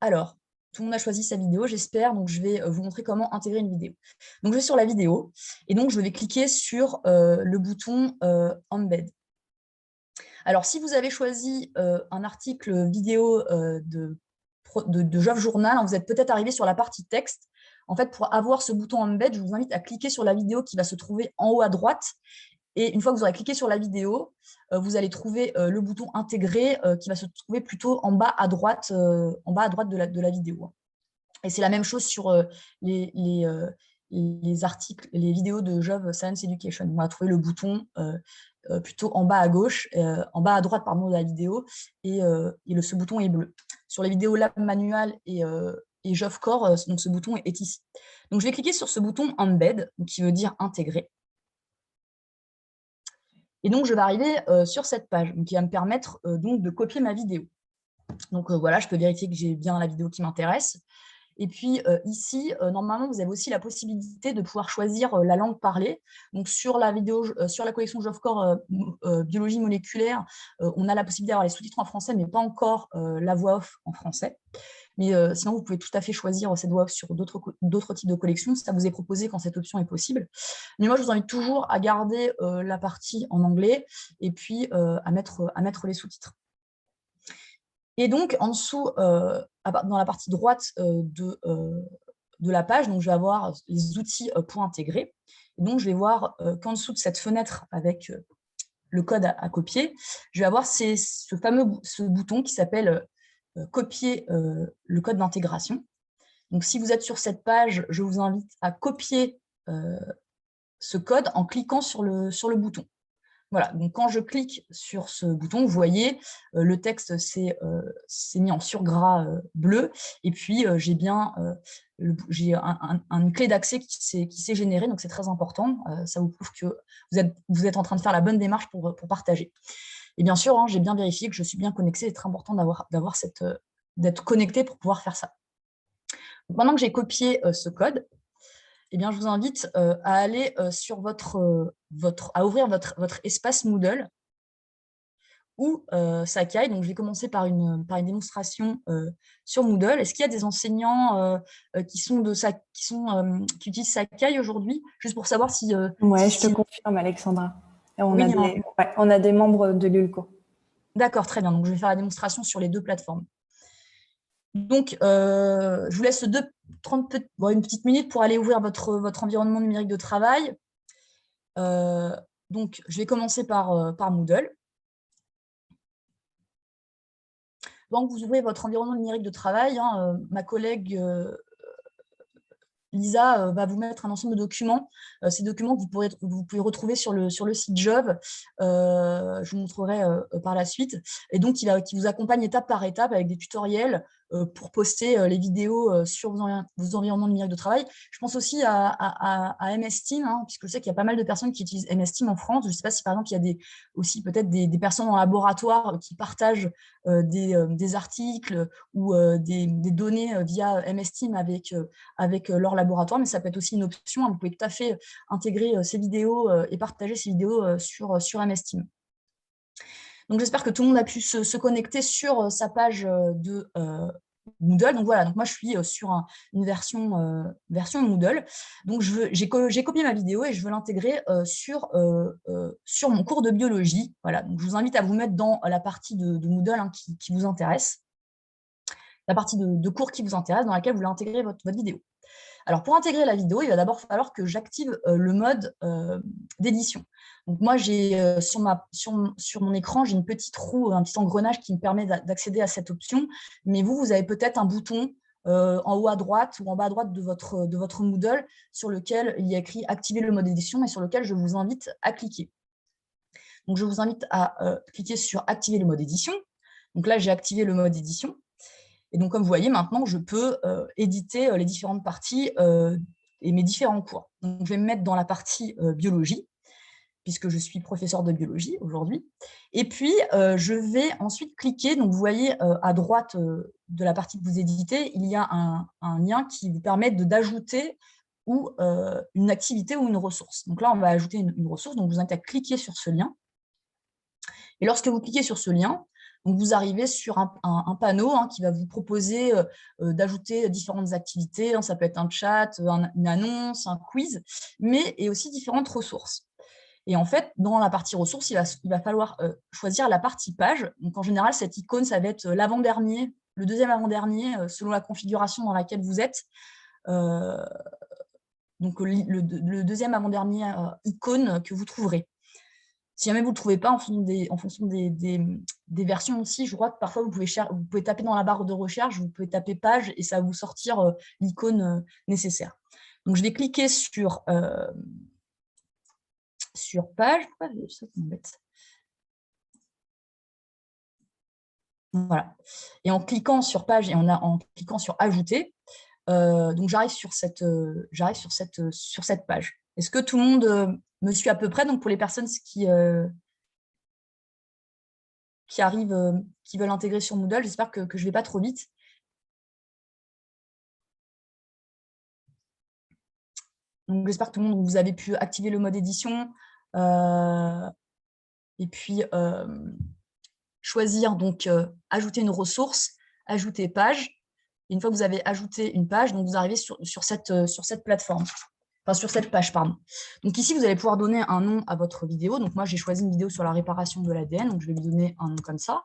alors, tout le monde a choisi sa vidéo, j'espère. Donc, je vais vous montrer comment intégrer une vidéo. Donc, je vais sur la vidéo et donc je vais cliquer sur le bouton Embed. Alors, si vous avez choisi un article vidéo de Jove Journal, vous êtes peut-être arrivé sur la partie texte. En fait, pour avoir ce bouton Embed, je vous invite à cliquer sur la vidéo qui va se trouver en haut à droite. Et une fois que vous aurez cliqué sur la vidéo, vous allez trouver le bouton intégré qui va se trouver plutôt en bas à droite de la vidéo. Et c'est la même chose sur les articles, les vidéos de Jove Science Education. On va trouver le bouton plutôt en bas à gauche, en bas à droite pardon, de la vidéo, et ce bouton est bleu. Sur les vidéos Lab Manual et Jove Core, donc ce bouton est ici. Donc je vais cliquer sur ce bouton Embed, qui veut dire intégrer. Et donc, je vais arriver sur cette page qui va me permettre donc de copier ma vidéo. Donc, voilà, je peux vérifier que j'ai bien la vidéo qui m'intéresse. Et puis, ici, normalement, vous avez aussi la possibilité de pouvoir choisir la langue parlée. Donc, sur la vidéo, sur la collection Jove Core Biologie moléculaire, on a la possibilité d'avoir les sous-titres en français, mais pas encore la voix off en français. Mais sinon, vous pouvez tout à fait choisir cette voix off sur d'autres types de collections. Ça vous est proposé quand cette option est possible. Mais moi, je vous invite toujours à garder la partie en anglais et puis à mettre les sous-titres. Et donc, en dessous, dans la partie droite de la page, donc, je vais avoir les outils pour intégrer. Et donc, je vais voir qu'en dessous de cette fenêtre avec le code à copier, je vais avoir ce bouton qui s'appelle copier le code d'intégration. Donc, si vous êtes sur cette page, je vous invite à copier ce code en cliquant sur le bouton. Voilà, donc quand je clique sur ce bouton, vous voyez, le texte s'est mis en surgras bleu, et puis j'ai bien une clé d'accès qui s'est générée, donc c'est très important. Ça vous prouve que vous êtes en train de faire la bonne démarche pour partager. Et bien sûr, hein, j'ai bien vérifié que je suis bien connectée. C'est très important d'être connecté pour pouvoir faire ça. Donc, maintenant que j'ai copié ce code, eh bien, je vous invite à aller sur à ouvrir votre espace Moodle ou Sakai. Donc, je vais commencer par une démonstration sur Moodle. Est-ce qu'il y a des enseignants qui utilisent Sakai aujourd'hui? Juste pour savoir si... Oui, je te confirme, Alexandra. Et oui, on a des membres de l'ULCO. D'accord, très bien. Donc, je vais faire la démonstration sur les deux plateformes. Donc, je vous laisse une petite minute pour aller ouvrir votre environnement numérique de travail. Donc, je vais commencer par Moodle. Donc, vous ouvrez votre environnement numérique de travail. Hein, ma collègue Lisa va vous mettre un ensemble de documents. Ces documents que vous pouvez retrouver sur le site Jove. Je vous montrerai par la suite. Et donc, qui vous accompagne étape par étape avec des tutoriels pour poster les vidéos sur vos environnements numériques de travail. Je pense aussi à MS Team, hein, puisque je sais qu'il y a pas mal de personnes qui utilisent MS Team en France. Je ne sais pas si, par exemple, il y a aussi peut-être des personnes en laboratoire qui partagent des articles ou des données via MS Team avec leur laboratoire, mais ça peut être aussi une option. Hein. Vous pouvez tout à fait intégrer ces vidéos et partager ces vidéos sur MS Team. Donc, j'espère que tout le monde a pu se connecter sur sa page de Moodle. Donc, voilà, donc moi, je suis sur une version Moodle. Donc, j'ai copié ma vidéo et je veux l'intégrer sur mon cours de biologie. Voilà, donc je vous invite à vous mettre dans la partie de Moodle hein, qui vous intéresse, la partie de cours qui vous intéresse, dans laquelle vous voulez intégrer votre vidéo. Alors, pour intégrer la vidéo, il va d'abord falloir que j'active le mode d'édition. Donc, moi, j'ai sur mon écran, j'ai une petite roue, un petit engrenage qui me permet d'accéder à cette option. Mais vous avez peut-être un bouton en haut à droite ou en bas à droite de votre Moodle sur lequel il y a écrit « Activer le mode édition » et sur lequel je vous invite à cliquer. Donc, je vous invite à cliquer sur « Activer le mode édition ». Donc là, j'ai activé le mode édition. Et donc, comme vous voyez, maintenant, je peux éditer les différentes parties et mes différents cours. Donc, je vais me mettre dans la partie biologie, puisque je suis professeure de biologie aujourd'hui. Et puis, je vais ensuite cliquer. Donc, vous voyez, à droite de la partie que vous éditez, il y a un lien qui vous permet d'ajouter ou une activité ou une ressource. Donc là, on va ajouter une ressource. Donc, je vous invite à cliquer sur ce lien. Et lorsque vous cliquez sur ce lien, donc vous arrivez sur un panneau hein, qui va vous proposer d'ajouter différentes activités. Hein, ça peut être un chat, une annonce, un quiz, et aussi différentes ressources. Et en fait, dans la partie ressources, il va falloir choisir la partie page. Donc en général, cette icône, ça va être l'avant-dernier, le deuxième avant-dernier, selon la configuration dans laquelle vous êtes. Donc le deuxième avant-dernier icône que vous trouverez. Si jamais vous ne le trouvez pas, en fonction des versions aussi, je crois que parfois vous pouvez taper dans la barre de recherche, vous pouvez taper page et ça va vous sortir l'icône nécessaire. Donc je vais cliquer sur page. Pourquoi ça m'embête? Voilà. Et en cliquant sur page et en cliquant sur ajouter, donc j'arrive sur cette page. Est-ce que tout le monde me suit à peu près? Donc pour les personnes qui arrivent, qui veulent intégrer sur Moodle, j'espère que je ne vais pas trop vite. Donc j'espère que tout le monde, vous avez pu activer le mode édition et puis choisir donc ajouter une ressource, ajouter page. Et une fois que vous avez ajouté une page, donc vous arrivez sur cette plateforme. Enfin, sur cette page, pardon. Donc ici, vous allez pouvoir donner un nom à votre vidéo. Donc moi, j'ai choisi une vidéo sur la réparation de l'ADN, donc je vais lui donner un nom comme ça.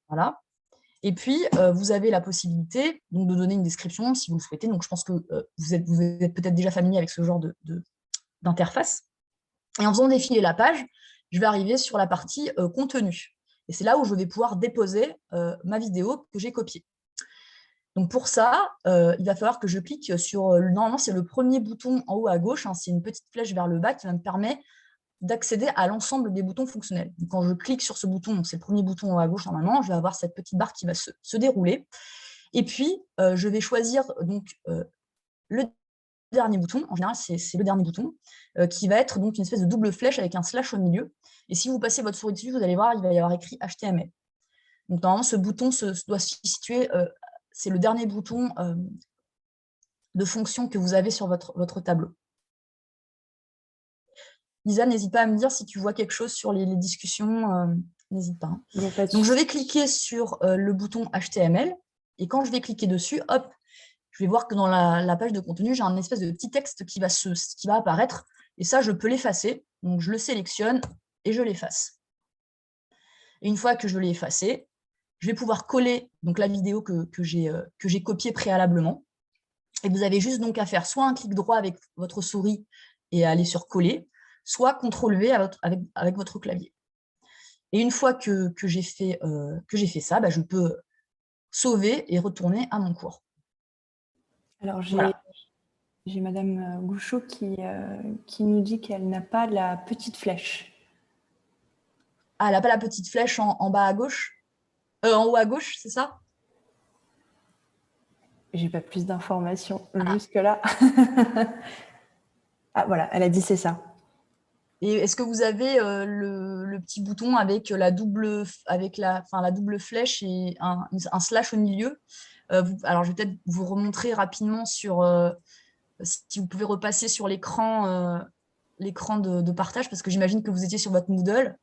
Voilà. Et puis, vous avez la possibilité donc, de donner une description si vous le souhaitez. Donc je pense que vous êtes peut-être déjà familier avec ce genre d'interface. Et en faisant défiler la page, je vais arriver sur la partie contenu. Et c'est là où je vais pouvoir déposer ma vidéo que j'ai copiée. Donc pour ça, il va falloir que je clique sur, normalement c'est le premier bouton en haut à gauche, hein, c'est une petite flèche vers le bas qui va me permettre d'accéder à l'ensemble des boutons fonctionnels. Donc quand je clique sur ce bouton, c'est le premier bouton en haut à gauche normalement, je vais avoir cette petite barre qui va se dérouler. Et puis, je vais choisir donc, le dernier bouton, en général c'est le dernier bouton, qui va être donc une espèce de double flèche avec un slash au milieu. Et si vous passez votre souris dessus, vous allez voir, il va y avoir écrit HTML. Donc normalement, ce bouton doit se situer, c'est le dernier bouton de fonction que vous avez sur votre tableau. Lisa, n'hésite pas à me dire si tu vois quelque chose sur les discussions, n'hésite pas. Hein. Il n'y a pas de Donc je souci. vais cliquer sur le bouton HTML, et quand je vais cliquer dessus, hop, je vais voir que dans la page de contenu, j'ai un espèce de petit texte qui va apparaître, et ça, je peux l'effacer. Donc je le sélectionne et je l'efface. Et une fois que je l'ai effacé, je vais pouvoir coller donc, la vidéo que j'ai copiée préalablement. Et vous avez juste donc à faire soit un clic droit avec votre souris et aller sur coller, soit CTRL-V avec votre clavier. Et une fois que j'ai fait ça, je peux sauver et retourner à mon cours. Alors, Voilà. j'ai Madame Gouchot qui nous dit qu'elle n'a pas la petite flèche. Ah, elle n'a pas la petite flèche en bas à gauche, en haut à gauche, c'est ça? J'ai pas plus d'informations jusque-là. Ah, voilà, elle a dit c'est ça. Et est-ce que vous avez le petit bouton avec la double flèche et un slash au milieu? Alors, je vais peut-être vous remontrer rapidement sur, si vous pouvez repasser sur l'écran de partage, parce que j'imagine que vous étiez sur votre Moodle.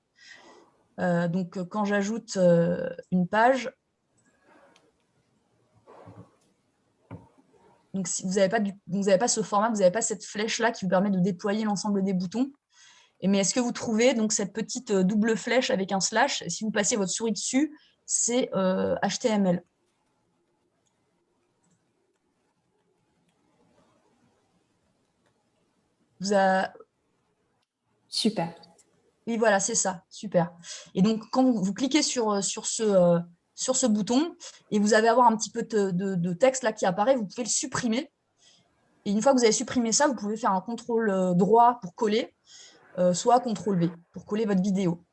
Donc, quand j'ajoute une page, donc si vous n'avez pas ce format, vous n'avez pas cette flèche-là qui vous permet de déployer l'ensemble des boutons. Mais est-ce que vous trouvez donc cette petite double flèche avec un slash? Si vous passez votre souris dessus, c'est HTML. Super. Oui, voilà, c'est ça, super. Et donc, quand vous cliquez sur ce bouton, et vous allez avoir un petit peu de texte là qui apparaît, vous pouvez le supprimer. Et une fois que vous avez supprimé ça, vous pouvez faire un CTRL droit pour coller, soit CTRL-V pour coller votre vidéo.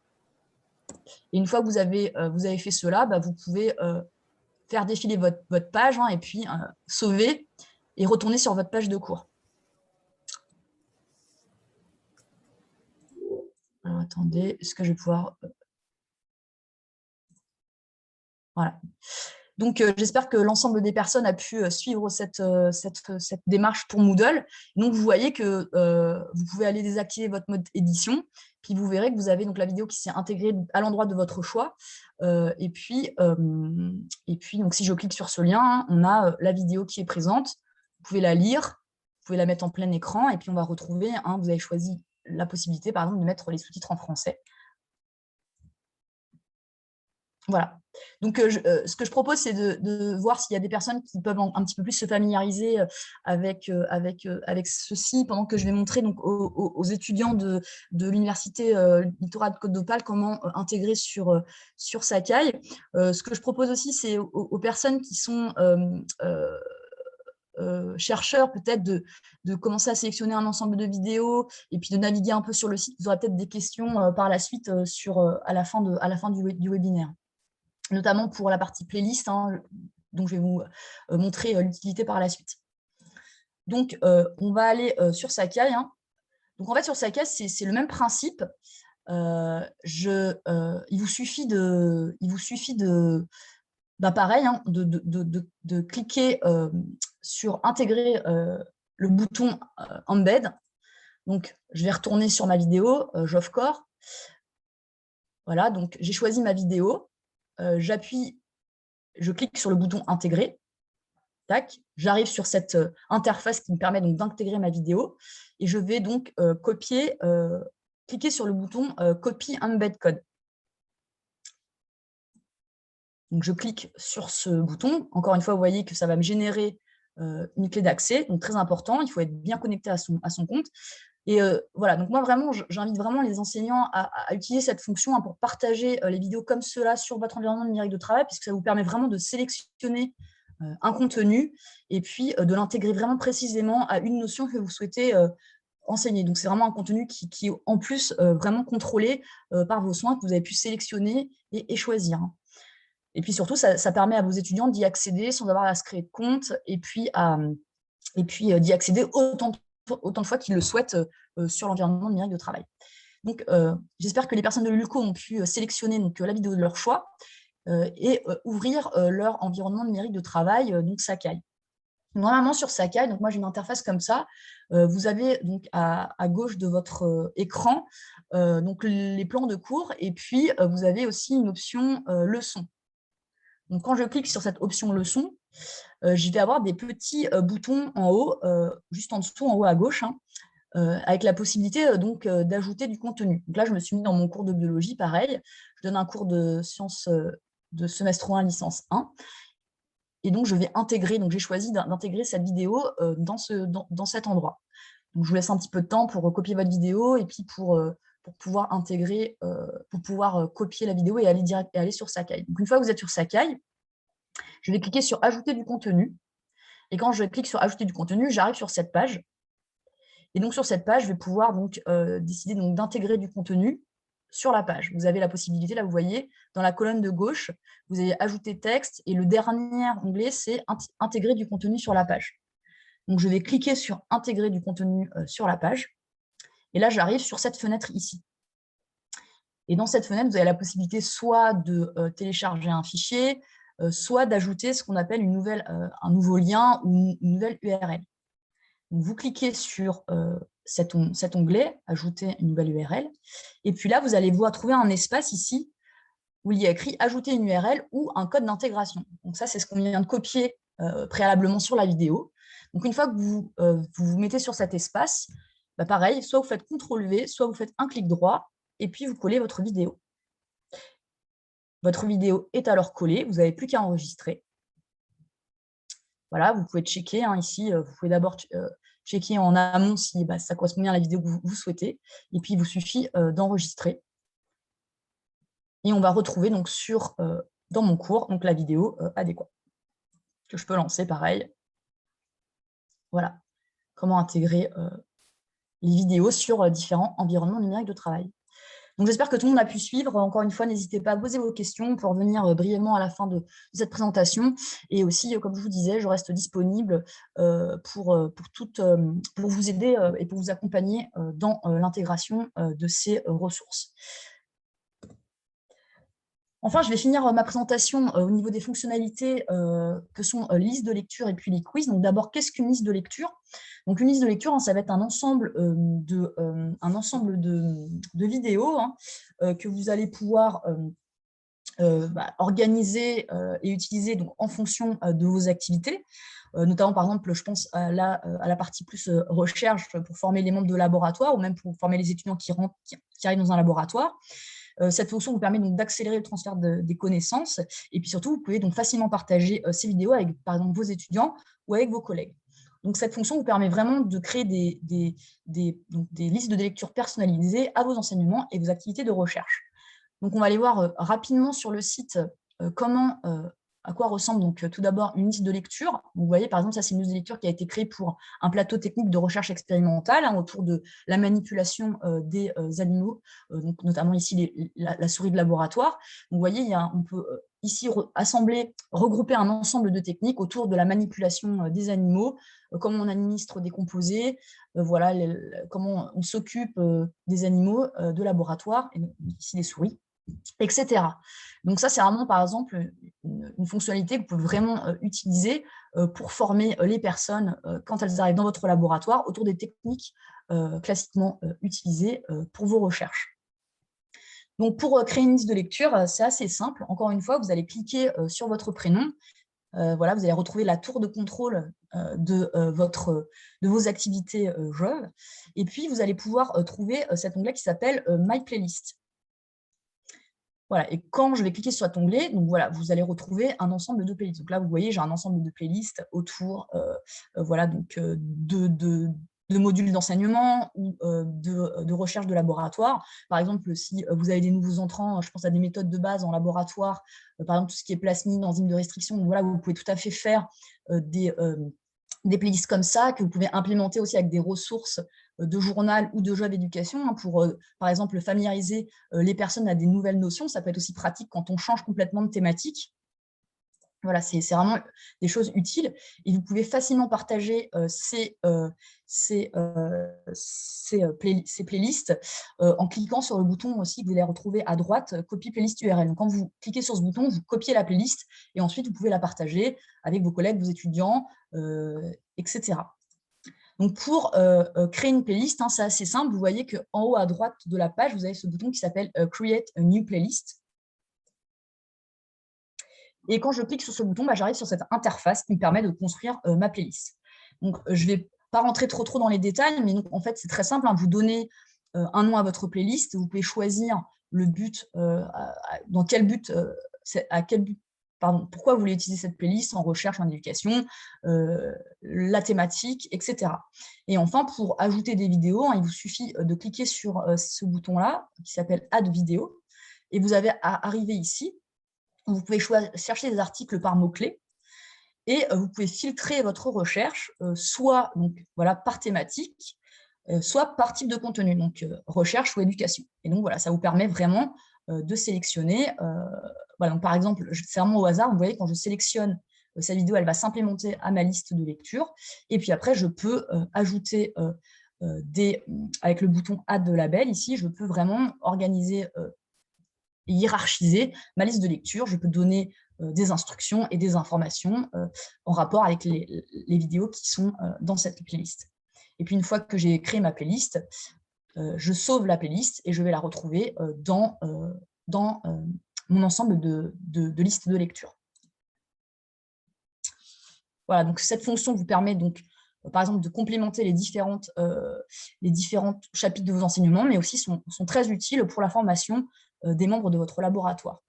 Et une fois que vous avez fait cela, vous pouvez faire défiler votre page, hein, et puis sauver et retourner sur votre page de cours. Alors, attendez, est-ce que je vais pouvoir... Voilà. Donc, j'espère que l'ensemble des personnes a pu suivre cette démarche pour Moodle. Donc, vous voyez que vous pouvez aller désactiver votre mode édition, puis vous verrez que vous avez donc la vidéo qui s'est intégrée à l'endroit de votre choix. Et puis, donc, si je clique sur ce lien, on a la vidéo qui est présente. Vous pouvez la lire, vous pouvez la mettre en plein écran, et puis on va retrouver, vous avez choisi la possibilité, par exemple, de mettre les sous-titres en français. Voilà. Donc, ce que je propose, c'est de voir s'il y a des personnes qui peuvent un petit peu plus se familiariser avec ceci, pendant que je vais montrer donc, aux étudiants de l'Université Littoral de Côte d'Opale comment intégrer sur Sakai. Ce que je propose aussi, c'est aux personnes qui sont chercheurs, peut-être de commencer à sélectionner un ensemble de vidéos et puis de naviguer un peu sur le site. Vous aurez peut-être des questions par la suite à la fin du webinaire, notamment pour la partie playlist, hein, dont je vais vous montrer l'utilité par la suite. Donc, on va aller sur Sakai. Hein. Donc, en fait, sur Sakai, c'est le même principe. Il vous suffit pareil, hein, de cliquer sur intégrer le bouton embed. Donc, je vais retourner sur ma vidéo, Jovcore. Voilà, donc j'ai choisi ma vidéo. Je clique sur le bouton intégrer. Tac, j'arrive sur cette interface qui me permet donc d'intégrer ma vidéo. Et je vais donc cliquer sur le bouton copy embed code. Donc, je clique sur ce bouton. Encore une fois, vous voyez que ça va me générer une clé d'accès. Donc, très important, il faut être bien connecté à son compte. Et voilà, donc moi vraiment, j'invite vraiment les enseignants à utiliser cette fonction pour partager les vidéos comme cela sur votre environnement numérique de travail, puisque ça vous permet vraiment de sélectionner un contenu et puis de l'intégrer vraiment précisément à une notion que vous souhaitez enseigner. Donc c'est vraiment un contenu qui est en plus vraiment contrôlé par vos soins, que vous avez pu sélectionner et choisir. Et puis surtout, ça permet à vos étudiants d'y accéder sans avoir à se créer de compte et puis d'y accéder autant de fois qu'ils le souhaitent sur l'environnement numérique de travail. Donc, j'espère que les personnes de l'ULCO ont pu sélectionner donc, la vidéo de leur choix et ouvrir leur environnement numérique de travail, donc Sakai. Normalement, sur Sakai, donc moi j'ai une interface comme ça. Vous avez donc à gauche de votre écran donc les plans de cours et puis vous avez aussi une option leçon. Donc, quand je clique sur cette option leçon, je vais avoir des petits boutons en haut, juste en dessous, en haut à gauche, hein, avec la possibilité donc d'ajouter du contenu. Donc là, je me suis mis dans mon cours de biologie, pareil. Je donne un cours de sciences de semestre 1, licence 1. Et donc, je vais intégrer, donc j'ai choisi d'intégrer cette vidéo dans cet endroit. Donc, je vous laisse un petit peu de temps pour copier votre vidéo et puis pour pouvoir intégrer, pour pouvoir copier la vidéo et aller sur Sakai. Donc, une fois que vous êtes sur Sakai, je vais cliquer sur « Ajouter du contenu ». Et quand je clique sur « Ajouter du contenu », j'arrive sur cette page. Et donc, sur cette page, je vais pouvoir donc, décider d'intégrer du contenu sur la page. Vous avez la possibilité, là, vous voyez, dans la colonne de gauche, vous avez « Ajouter texte » et le dernier onglet, c'est « Intégrer du contenu sur la page ». Donc, je vais cliquer sur « Intégrer du contenu sur la page ». Et là, j'arrive sur cette fenêtre ici. Et dans cette fenêtre, vous avez la possibilité soit de télécharger un fichier, soit d'ajouter ce qu'on appelle un nouveau lien ou une nouvelle URL. Donc, vous cliquez sur cet onglet « Ajouter une nouvelle URL ». Et puis là, vous allez trouver un espace ici où il y a écrit « Ajouter une URL » ou un code d'intégration. Donc ça, c'est ce qu'on vient de copier préalablement sur la vidéo. Donc, une fois que vous mettez sur cet espace, bah, pareil, soit vous faites CTRL-V, soit vous faites un clic droit, et puis vous collez votre vidéo. Votre vidéo est alors collée, vous n'avez plus qu'à enregistrer. Voilà, vous pouvez checker hein, ici, vous pouvez d'abord checker en amont si ça correspond bien à la vidéo que vous souhaitez, et puis il vous suffit d'enregistrer. Et on va retrouver donc dans mon cours donc la vidéo adéquate, que je peux lancer pareil. Voilà, comment intégrer les vidéos sur différents environnements numériques de travail. Donc, j'espère que tout le monde a pu suivre. Encore une fois, n'hésitez pas à poser vos questions pour revenir brièvement à la fin de cette présentation. Et aussi, comme je vous disais, je reste disponible pour vous aider et pour vous accompagner dans l'intégration de ces ressources. Enfin, je vais finir ma présentation au niveau des fonctionnalités que sont les listes de lecture et puis les quiz. Donc d'abord, qu'est-ce qu'une liste de lecture? Donc une liste de lecture, hein, ça va être un ensemble de vidéos que vous allez pouvoir organiser et utiliser donc, en fonction de vos activités. Notamment, par exemple, je pense à la partie plus recherche pour former les membres de laboratoire ou même pour former les étudiants qui arrivent dans un laboratoire. Cette fonction vous permet donc d'accélérer le transfert des connaissances et puis surtout, vous pouvez donc facilement partager ces vidéos avec, par exemple, vos étudiants ou avec vos collègues. Donc, cette fonction vous permet vraiment de créer des listes de lecture personnalisées à vos enseignements et vos activités de recherche. Donc, on va aller voir rapidement sur le site à quoi ressemble donc tout d'abord une liste de lecture. Vous voyez, par exemple, ça, c'est une liste de lecture qui a été créée pour un plateau technique de recherche expérimentale autour de la manipulation des animaux, donc notamment ici la souris de laboratoire. Donc, vous voyez, on peut ici regrouper un ensemble de techniques autour de la manipulation des animaux, comment on administre des composés, voilà, comment on s'occupe des animaux de laboratoire, et ici les souris, etc. Donc ça, c'est vraiment, par exemple, une fonctionnalité que vous pouvez vraiment utiliser pour former les personnes quand elles arrivent dans votre laboratoire autour des techniques classiquement utilisées pour vos recherches. Donc, pour créer une liste de lecture, c'est assez simple. Encore une fois, vous allez cliquer sur votre prénom. Voilà, vous allez retrouver la tour de contrôle de vos activités Jeuve. Et puis, vous allez pouvoir trouver cet onglet qui s'appelle « My Playlist ». Voilà, et quand je vais cliquer sur cet onglet, donc voilà, vous allez retrouver un ensemble de playlists. Donc là, vous voyez, j'ai un ensemble de playlists autour voilà, donc, de modules d'enseignement ou de recherche de laboratoire. Par exemple, si vous avez des nouveaux entrants, je pense à des méthodes de base en laboratoire, par exemple tout ce qui est plasmide, enzymes de restriction, donc voilà, vous pouvez tout à fait faire des playlists comme ça, que vous pouvez implémenter aussi avec des ressources de journal ou de jeux d'éducation pour, par exemple, familiariser les personnes à des nouvelles notions. Ça peut être aussi pratique quand on change complètement de thématique. Voilà, c'est vraiment des choses utiles et vous pouvez facilement partager ces playlists en cliquant sur le bouton aussi que vous allez retrouver à droite, Copy playlist URL. Donc, quand vous cliquez sur ce bouton, vous copiez la playlist et ensuite vous pouvez la partager avec vos collègues, vos étudiants, etc. Donc, pour créer une playlist, c'est assez simple. Vous voyez qu'en haut à droite de la page, vous avez ce bouton qui s'appelle Create a new playlist. Et quand je clique sur ce bouton, j'arrive sur cette interface qui me permet de construire ma playlist. Donc, je ne vais pas rentrer trop dans les détails, mais donc, en fait, c'est très simple. Vous donnez un nom à votre playlist. Vous pouvez choisir le but, dans quel but, pourquoi vous voulez utiliser cette playlist en recherche, en éducation, la thématique, etc. Et enfin, pour ajouter des vidéos, il vous suffit de cliquer sur ce bouton-là, qui s'appelle Add vidéo, et vous avez à arriver ici. Vous pouvez chercher des articles par mots-clés et vous pouvez filtrer votre recherche, soit donc, voilà, par thématique, soit par type de contenu, donc recherche ou éducation. Et donc, voilà, ça vous permet vraiment de sélectionner. Voilà, donc, par exemple, c'est vraiment au hasard, vous voyez, quand je sélectionne cette vidéo, elle va s'implémenter à ma liste de lecture. Et puis après, je peux ajouter avec le bouton Add de label, ici, je peux vraiment organiser hiérarchiser ma liste de lecture. Je peux donner des instructions et des informations en rapport avec les vidéos qui sont dans cette playlist. Et puis, une fois que j'ai créé ma playlist, je sauve la playlist et je vais la retrouver dans mon ensemble de listes de lecture. Voilà, donc cette fonction vous permet donc, par exemple, de complémenter les différents chapitres de vos enseignements, mais aussi sont très utiles pour la formation des membres de votre laboratoire.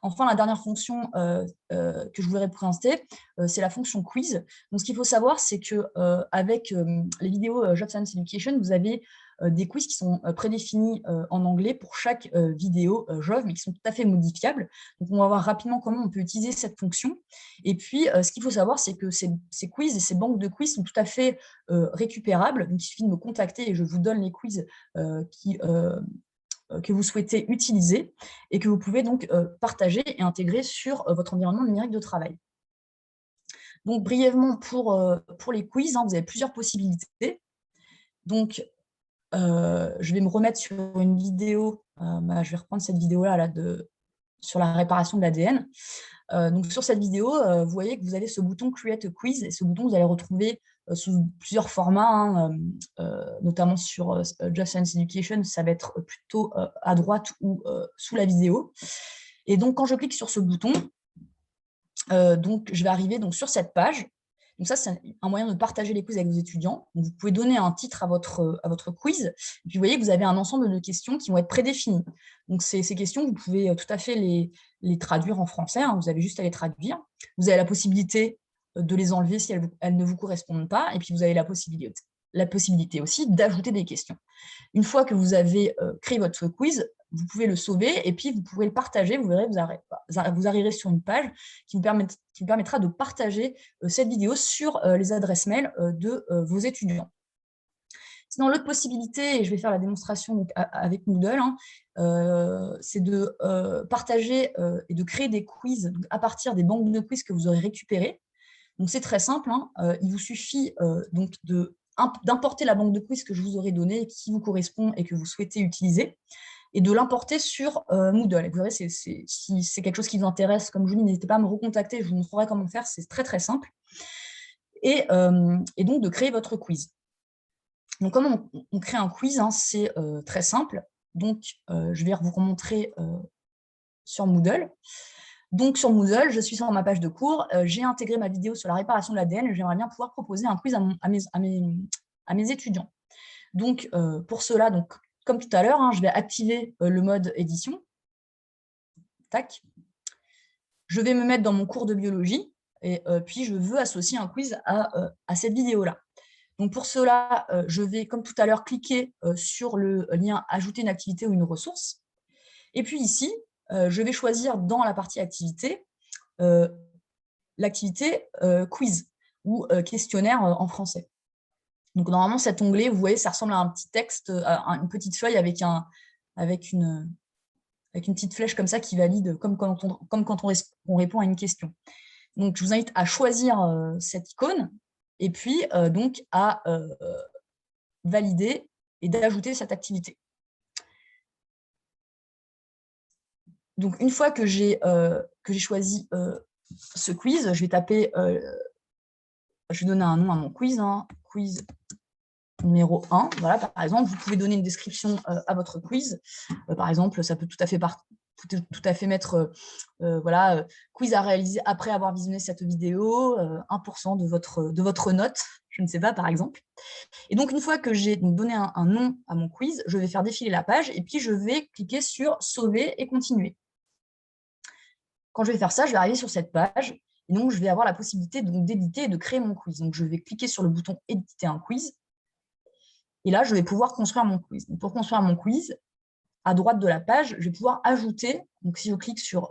Enfin, la dernière fonction que je voudrais présenter, c'est la fonction quiz. Donc, ce qu'il faut savoir, c'est qu'avec les vidéos Job Science Education, vous avez des quiz qui sont prédéfinis en anglais pour chaque vidéo Job, mais qui sont tout à fait modifiables. Donc, on va voir rapidement comment on peut utiliser cette fonction. Et puis, ce qu'il faut savoir, c'est que ces quiz et ces banques de quiz sont tout à fait récupérables. Donc, il suffit de me contacter et je vous donne les quiz que vous souhaitez utiliser et que vous pouvez donc partager et intégrer sur votre environnement numérique de travail. Donc, brièvement, pour les quiz, vous avez plusieurs possibilités. Donc, je vais me remettre sur une vidéo. Je vais reprendre cette vidéo-là sur la réparation de l'ADN. Donc, sur cette vidéo, vous voyez que vous avez ce bouton Create a Quiz, et ce bouton, vous allez retrouver sous plusieurs formats, notamment sur Job Science Education, ça va être plutôt à droite ou sous la vidéo. Et donc, quand je clique sur ce bouton, donc, je vais arriver donc, sur cette page. Donc ça, c'est un moyen de partager les quiz avec vos étudiants. Donc, vous pouvez donner un titre à votre quiz. Et puis, vous voyez que vous avez un ensemble de questions qui vont être prédéfinies. Donc, ces questions, vous pouvez tout à fait les traduire en français. Vous avez juste à les traduire. Vous avez la possibilité de les enlever si elles ne vous correspondent pas. Et puis, vous avez la possibilité aussi d'ajouter des questions. Une fois que vous avez créé votre quiz, vous pouvez le sauver et puis vous pouvez le partager. Vous verrez, vous arriverez sur une page qui vous permettra de partager cette vidéo sur les adresses mail de vos étudiants. Sinon, l'autre possibilité, et je vais faire la démonstration avec Moodle, c'est de partager et de créer des quiz à partir des banques de quiz que vous aurez récupérées. Donc, c'est très simple. Il vous suffit donc d'importer la banque de quiz que je vous aurai donnée, qui vous correspond et que vous souhaitez utiliser, et de l'importer sur Moodle. Et vous verrez, si c'est quelque chose qui vous intéresse, comme je vous dis, n'hésitez pas à me recontacter, je vous montrerai comment faire, c'est très très simple. Et donc, de créer votre quiz. Donc, comment on crée un quiz, c'est très simple. Donc, je vais vous remontrer sur Moodle. Donc, sur Moodle, je suis sur ma page de cours, j'ai intégré ma vidéo sur la réparation de l'ADN et j'aimerais bien pouvoir proposer un quiz à mes étudiants. Donc, pour cela, comme tout à l'heure, je vais activer le mode édition. Tac. Je vais me mettre dans mon cours de biologie et puis je veux associer un quiz à cette vidéo-là. Donc pour cela, je vais, comme tout à l'heure, cliquer sur le lien « Ajouter une activité ou une ressource ». Et puis ici, je vais choisir dans la partie « Activité » l'activité « Quiz » ou « Questionnaire » en français. Donc normalement, cet onglet, vous voyez, ça ressemble à un petit texte, à une petite feuille avec une petite flèche comme ça qui valide, comme quand on répond à une question. Donc, je vous invite à choisir cette icône et puis donc à valider et d'ajouter cette activité. Donc, une fois que j'ai choisi ce quiz, je vais taper, je vais donner un nom à mon quiz, quiz numéro 1. Voilà, par exemple, vous pouvez donner une description à votre quiz. Par exemple, ça peut tout à fait mettre voilà, quiz à réaliser après avoir visionné cette vidéo, 1% de votre note, je ne sais pas, par exemple. Et donc, une fois que j'ai donné un nom à mon quiz, je vais faire défiler la page et puis je vais cliquer sur « Sauver et continuer ». Quand je vais faire ça, je vais arriver sur cette page et donc je vais avoir la possibilité d'éditer et de créer mon quiz. Donc, je vais cliquer sur le bouton « Éditer un quiz ». Et là, je vais pouvoir construire mon quiz. Donc, pour construire mon quiz, à droite de la page, je vais pouvoir ajouter, donc si je clique sur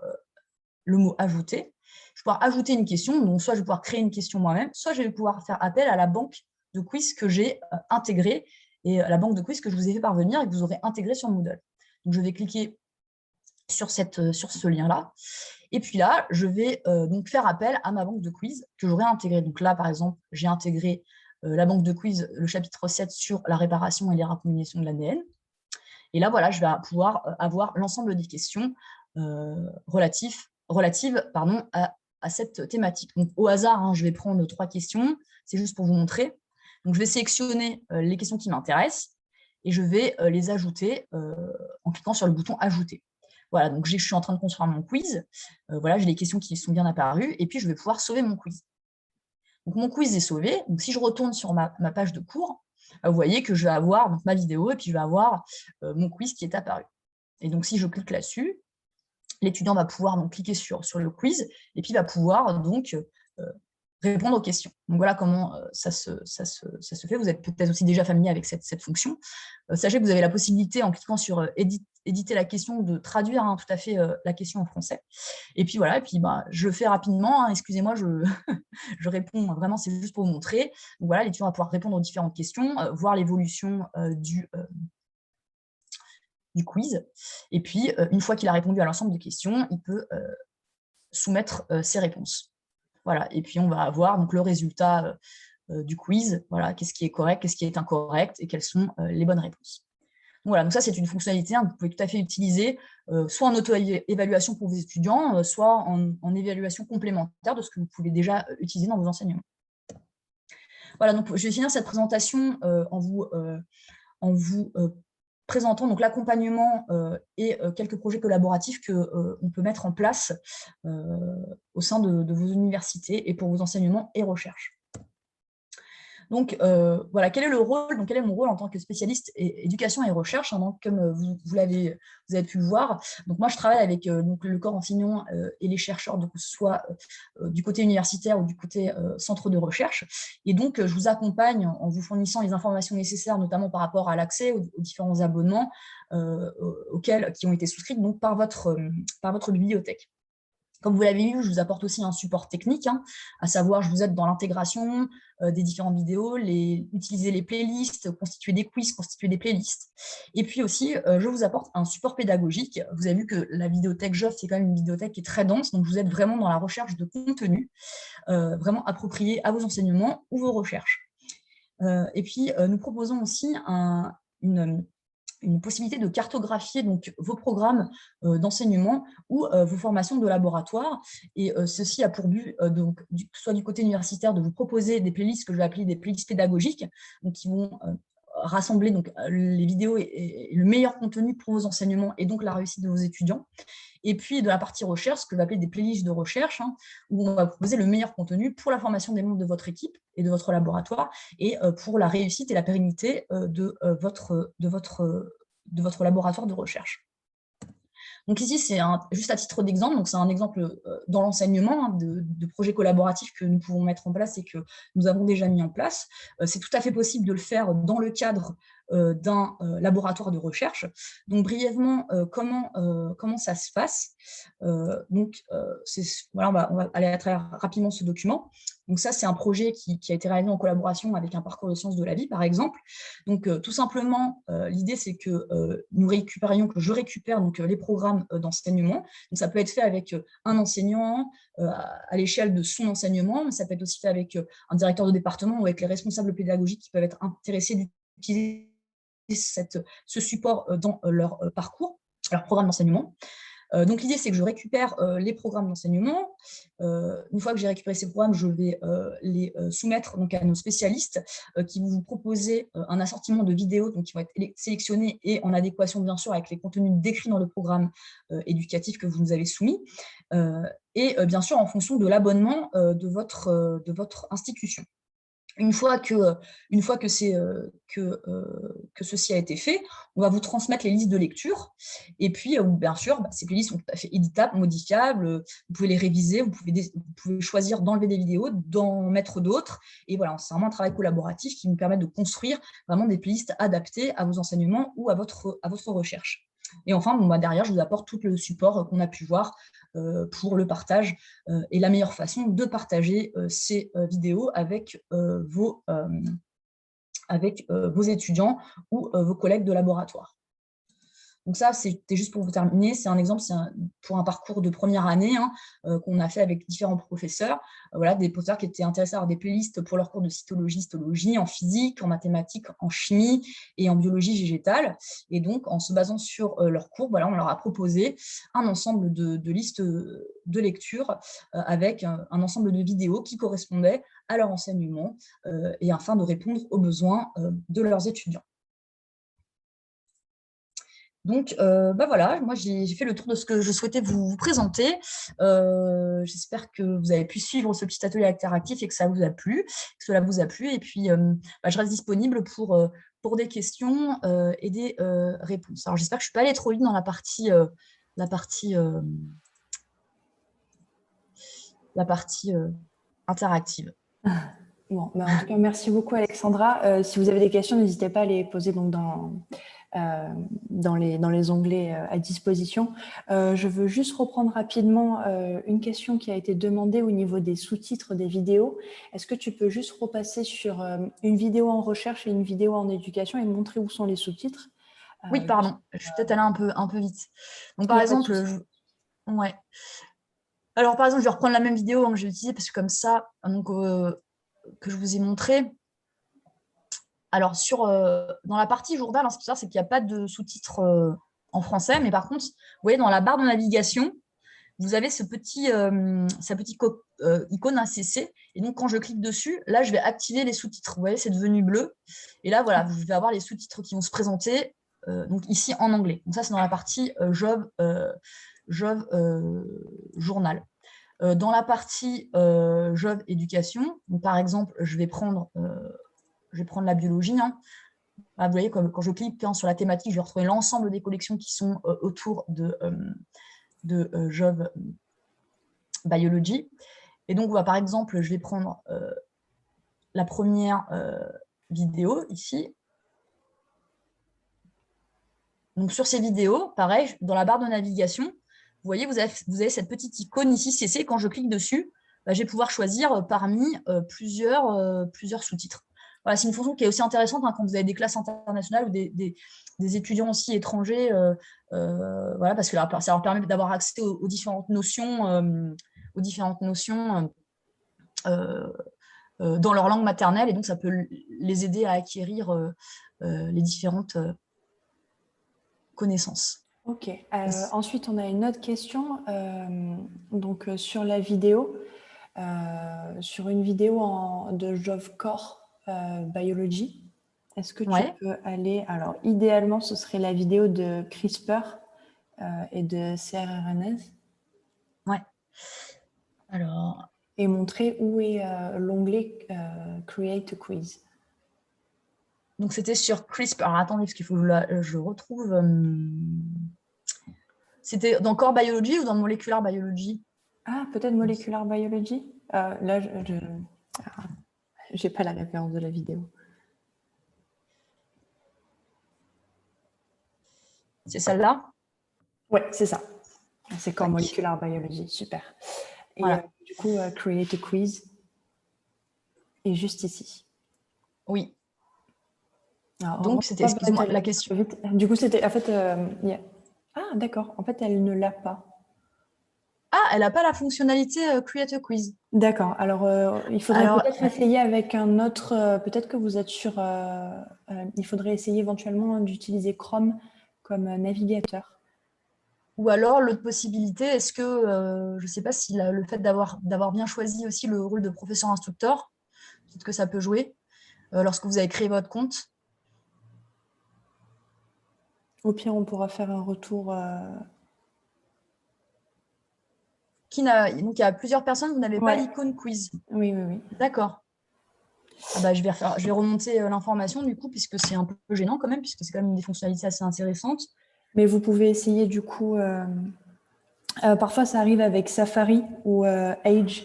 le mot « Ajouter », je vais pouvoir ajouter une question, donc soit je vais pouvoir créer une question moi-même, soit je vais pouvoir faire appel à la banque de quiz que j'ai intégrée, et la banque de quiz que je vous ai fait parvenir et que vous aurez intégrée sur Moodle. Donc, je vais cliquer sur ce lien-là, et puis là, je vais donc faire appel à ma banque de quiz que j'aurai intégrée. Donc là, par exemple, j'ai intégré la banque de quiz, le chapitre 7 sur la réparation et les recombinaisons de l'ADN. Et là, voilà, je vais pouvoir avoir l'ensemble des questions relatives à cette thématique. Donc, au hasard, je vais prendre 3 questions. C'est juste pour vous montrer. Donc, je vais sélectionner les questions qui m'intéressent et je vais les ajouter en cliquant sur le bouton « Ajouter ». Voilà, donc je suis en train de construire mon quiz. Voilà, j'ai les questions qui sont bien apparues et puis je vais pouvoir sauver mon quiz. Donc, mon quiz est sauvé. Donc, si je retourne sur ma page de cours, vous voyez que je vais avoir donc, ma vidéo et puis je vais avoir mon quiz qui est apparu. Et donc, si je clique là-dessus, l'étudiant va pouvoir donc, cliquer sur le quiz et puis va pouvoir donc répondre aux questions. Donc, voilà comment ça se fait. Vous êtes peut-être aussi déjà familier avec cette fonction. Sachez que vous avez la possibilité, en cliquant sur éditer la question, de traduire tout à fait la question en français. Et puis voilà, et puis je le fais rapidement. Excusez-moi, je réponds vraiment, c'est juste pour vous montrer. Donc voilà, l'étudiant va pouvoir répondre aux différentes questions, voir l'évolution du quiz. Et puis, une fois qu'il a répondu à l'ensemble des questions, il peut soumettre ses réponses. Voilà, et puis on va avoir donc, le résultat du quiz. Voilà, qu'est-ce qui est correct, qu'est-ce qui est incorrect et quelles sont les bonnes réponses. Voilà, donc ça, c'est une fonctionnalité que vous pouvez tout à fait utiliser, soit en auto-évaluation pour vos étudiants, soit en évaluation complémentaire de ce que vous pouvez déjà utiliser dans vos enseignements. Voilà, donc je vais finir cette présentation en vous présentant donc l'accompagnement et quelques projets collaboratifs qu'on peut mettre en place au sein de vos universités et pour vos enseignements et recherches. Donc, voilà, quel est mon rôle en tant que spécialiste éducation et recherche, donc, comme vous avez pu le voir. Donc, moi, je travaille avec donc, le corps enseignant et les chercheurs, donc, soit du côté universitaire ou du côté centre de recherche. Et donc, je vous accompagne en vous fournissant les informations nécessaires, notamment par rapport à l'accès aux différents abonnements qui ont été souscrits donc, par votre bibliothèque. Comme vous l'avez vu, je vous apporte aussi un support technique, à savoir, je vous aide dans l'intégration des différentes vidéos, utiliser les playlists, constituer des quiz, constituer des playlists. Et puis aussi, je vous apporte un support pédagogique. Vous avez vu que la vidéothèque Joff, c'est quand même une vidéothèque qui est très dense, donc je vous aide vraiment dans la recherche de contenu, vraiment approprié à vos enseignements ou vos recherches. Et puis, nous proposons aussi une possibilité de cartographier donc, vos programmes d'enseignement ou vos formations de laboratoire. Et ceci a pour but, donc, soit du côté universitaire, de vous proposer des playlists que je vais appeler des playlists pédagogiques, donc, qui vont rassembler donc, les vidéos et le meilleur contenu pour vos enseignements et donc la réussite de vos étudiants. Et puis de la partie recherche, ce que je vais appeler des playlists de recherche, où on va proposer le meilleur contenu pour la formation des membres de votre équipe et de votre laboratoire, et pour la réussite et la pérennité de votre laboratoire de recherche. Donc ici, c'est juste à titre d'exemple, donc c'est un exemple dans l'enseignement de projets collaboratifs que nous pouvons mettre en place et que nous avons déjà mis en place. C'est tout à fait possible de le faire dans le cadre d'un laboratoire de recherche. Donc brièvement, comment ça se passe? Voilà, on va aller à travers rapidement ce document. Donc ça, c'est un projet qui a été réalisé en collaboration avec un parcours de sciences de la vie, par exemple. Donc tout simplement, l'idée, c'est que que je récupère donc, les programmes d'enseignement. Donc ça peut être fait avec un enseignant à l'échelle de son enseignement, mais ça peut être aussi fait avec un directeur de département ou avec les responsables pédagogiques qui peuvent être intéressés d'utiliser ce support dans leur parcours, leur programme d'enseignement. Donc l'idée, c'est que je récupère les programmes d'enseignement. Une fois que j'ai récupéré ces programmes, je vais les soumettre donc, à nos spécialistes qui vont vous proposer un assortiment de vidéos donc, qui vont être sélectionnées et en adéquation, bien sûr, avec les contenus décrits dans le programme éducatif que vous nous avez soumis. Et bien sûr, en fonction de l'abonnement de votre institution. Une fois que ceci a été fait, on va vous transmettre les listes de lecture. Et puis, bien sûr, ces playlists sont tout à fait éditables, modifiables. Vous pouvez les réviser, vous pouvez choisir d'enlever des vidéos, d'en mettre d'autres. Et voilà, c'est vraiment un travail collaboratif qui nous permet de construire vraiment des playlists adaptées à vos enseignements ou à votre recherche. Et enfin, derrière, je vous apporte tout le support qu'on a pu voir pour le partage et la meilleure façon de partager ces vidéos avec vos étudiants ou vos collègues de laboratoire. Donc ça, c'était juste pour vous terminer, c'est un exemple, pour un parcours de première année qu'on a fait avec différents professeurs, voilà, des professeurs qui étaient intéressés à avoir des playlists pour leurs cours de cytologie, histologie, en physique, en mathématiques, en chimie et en biologie végétale. Et donc, en se basant sur leurs cours, voilà, on leur a proposé un ensemble de listes de lecture avec un ensemble de vidéos qui correspondaient à leur enseignement et afin de répondre aux besoins de leurs étudiants. Donc, voilà, moi j'ai fait le tour de ce que je souhaitais vous présenter. J'espère que vous avez pu suivre ce petit atelier interactif et que ça vous a plu, que cela vous a plu. Et puis, je reste disponible pour des questions et des réponses. Alors, j'espère que je ne suis pas allée trop vite dans la partie interactive. Bon, en tout cas, merci beaucoup Alexandra. Si vous avez des questions, n'hésitez pas à les poser donc, dans les onglets à disposition. Je veux juste reprendre rapidement une question qui a été demandée au niveau des sous-titres des vidéos. Est-ce que tu peux juste repasser sur une vidéo en recherche et une vidéo en éducation et montrer où sont les sous-titres? Oui, pardon, je suis peut-être allée un peu vite. Donc, par exemple, ouais. Alors, par exemple, je vais reprendre la même vidéo que j'ai utilisée parce que comme ça, donc, que je vous ai montré. Alors, dans la partie journal, ce qu'il faut savoir, c'est qu'il n'y a pas de sous-titres en français, mais par contre, vous voyez, dans la barre de navigation, vous avez sa petite icône ACC. Et donc, quand je clique dessus, là, je vais activer les sous-titres. Vous voyez, c'est devenu bleu. Et là, voilà, je vais avoir les sous-titres qui vont se présenter, donc ici en anglais. Donc ça, c'est dans la partie journal. Dans la partie Jove éducation, donc par exemple, je vais prendre la biologie. Vous voyez, quand je clique sur la thématique, je vais retrouver l'ensemble des collections qui sont autour de Jove Biology. Et donc, par exemple, je vais prendre la première vidéo ici. Donc, sur ces vidéos, pareil, dans la barre de navigation, vous voyez, vous avez cette petite icône ici, CC. Quand je clique dessus, je vais pouvoir choisir parmi plusieurs sous-titres. Voilà, c'est une fonction qui est aussi intéressante quand vous avez des classes internationales ou des étudiants aussi étrangers, voilà, parce que ça leur permet d'avoir accès aux différentes notions, dans leur langue maternelle, et donc ça peut les aider à acquérir les différentes connaissances. Ok. Ensuite, on a une autre question. Donc, sur la vidéo, sur une vidéo de Jove Core Biology, est-ce que tu peux aller... Alors, idéalement, ce serait la vidéo de CRISPR et de cRNAs. Ouais. Alors... Et montrer où est l'onglet Create a Quiz. Donc, c'était sur CRISPR. Alors, attendez, parce qu'il faut que je retrouve... C'était dans Core Biology ou dans Molecular Biology? Ah, peut-être Molecular Biology. Là, je n'ai pas la référence de la vidéo. C'est celle-là? Oui, c'est ça. C'est Core Tac. Molecular Biology, super. Et Voilà. du coup, Create a Quiz est juste ici. Oui. Alors, Donc, c'était, excuse-moi, la question. vite. Du coup, c'était, en fait, ah, d'accord. En fait, elle ne l'a pas. Ah, elle n'a pas la fonctionnalité Create a Quiz. D'accord. Alors, il faudrait Alors, peut-être essayer avec un autre. Peut-être que vous êtes sur. Il faudrait essayer éventuellement d'utiliser Chrome comme navigateur. ou alors, l'autre possibilité, est-ce que, je ne sais pas si le fait d'avoir bien choisi aussi le rôle de professeur-instructeur, peut-être que ça peut jouer lorsque vous avez créé votre compte. Au pire, on pourra faire un retour. Donc, il y a plusieurs personnes, vous n'avez pas Ouais. l'icône quiz. Oui, oui, oui. D'accord. Ah bah, je vais remonter l'information du coup, puisque c'est un peu gênant quand même, puisque c'est quand même une des fonctionnalités assez intéressantes. Mais vous pouvez essayer du coup. Parfois, ça arrive avec Safari ou Edge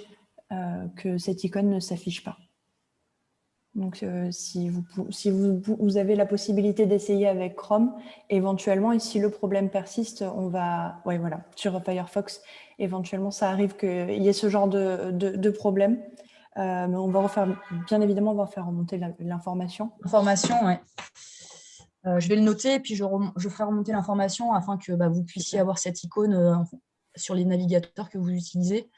que cette icône ne s'affiche pas. Donc, si vous avez la possibilité d'essayer avec Chrome, éventuellement, et si le problème persiste, on va, ouais, voilà, sur Firefox, éventuellement, ça arrive qu'il y ait ce genre de problème. Mais on va refaire, bien évidemment, on va faire remonter l'information. Information, ouais. Je vais le noter et puis je ferai remonter l'information afin que vous puissiez avoir cette icône sur les navigateurs que vous utilisez.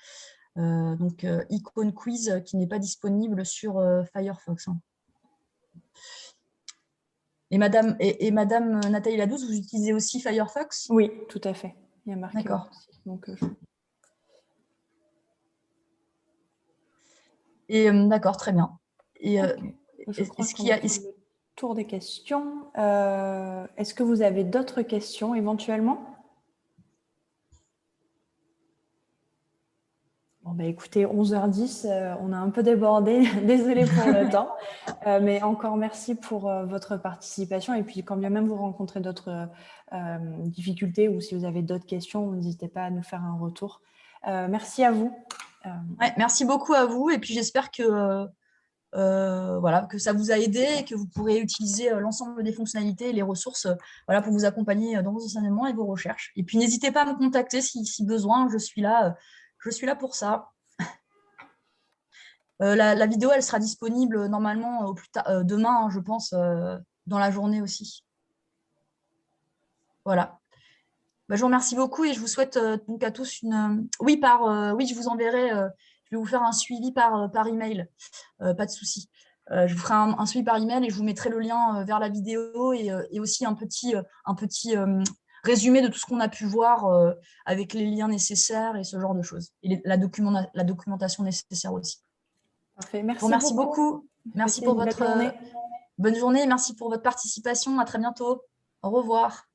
Donc, icône quiz qui n'est pas disponible sur Firefox. Hein. Et Madame Nathalie Ladouce, vous utilisez aussi Firefox? Oui, tout à fait. Il y a marqué. D'accord. Donc, Et d'accord, très bien. Et okay. Je crois est-ce qu'on qu'il y a a... fait le tour des questions. Est-ce que vous avez d'autres questions éventuellement? Bon, bah, écoutez, 11h10, on a un peu débordé. Désolée pour le temps. Mais encore merci pour votre participation. Et puis, quand bien même vous rencontrez d'autres difficultés ou si vous avez d'autres questions, n'hésitez pas à nous faire un retour. Merci à vous. Ouais, merci beaucoup à vous. Et puis, j'espère que, voilà, que ça vous a aidé et que vous pourrez utiliser l'ensemble des fonctionnalités et les ressources voilà, pour vous accompagner dans vos enseignements et vos recherches. Et puis, n'hésitez pas à me contacter si besoin. Je suis là pour ça. La vidéo, elle sera disponible normalement au plus tard, demain, hein, je pense, dans la journée aussi. Voilà. Je vous remercie beaucoup et je vous souhaite donc à tous une... oui, je vous enverrai, je vais vous faire un suivi par email, pas de souci. Je vous ferai un suivi par email et je vous mettrai le lien vers la vidéo et aussi un petit résumé de tout ce qu'on a pu voir avec les liens nécessaires et ce genre de choses. Et la documentation nécessaire aussi. Parfait. Je vous Merci remercie beaucoup. Merci Passez pour une belle votre journée. bonne journée. Merci pour votre participation. À très bientôt. Au revoir.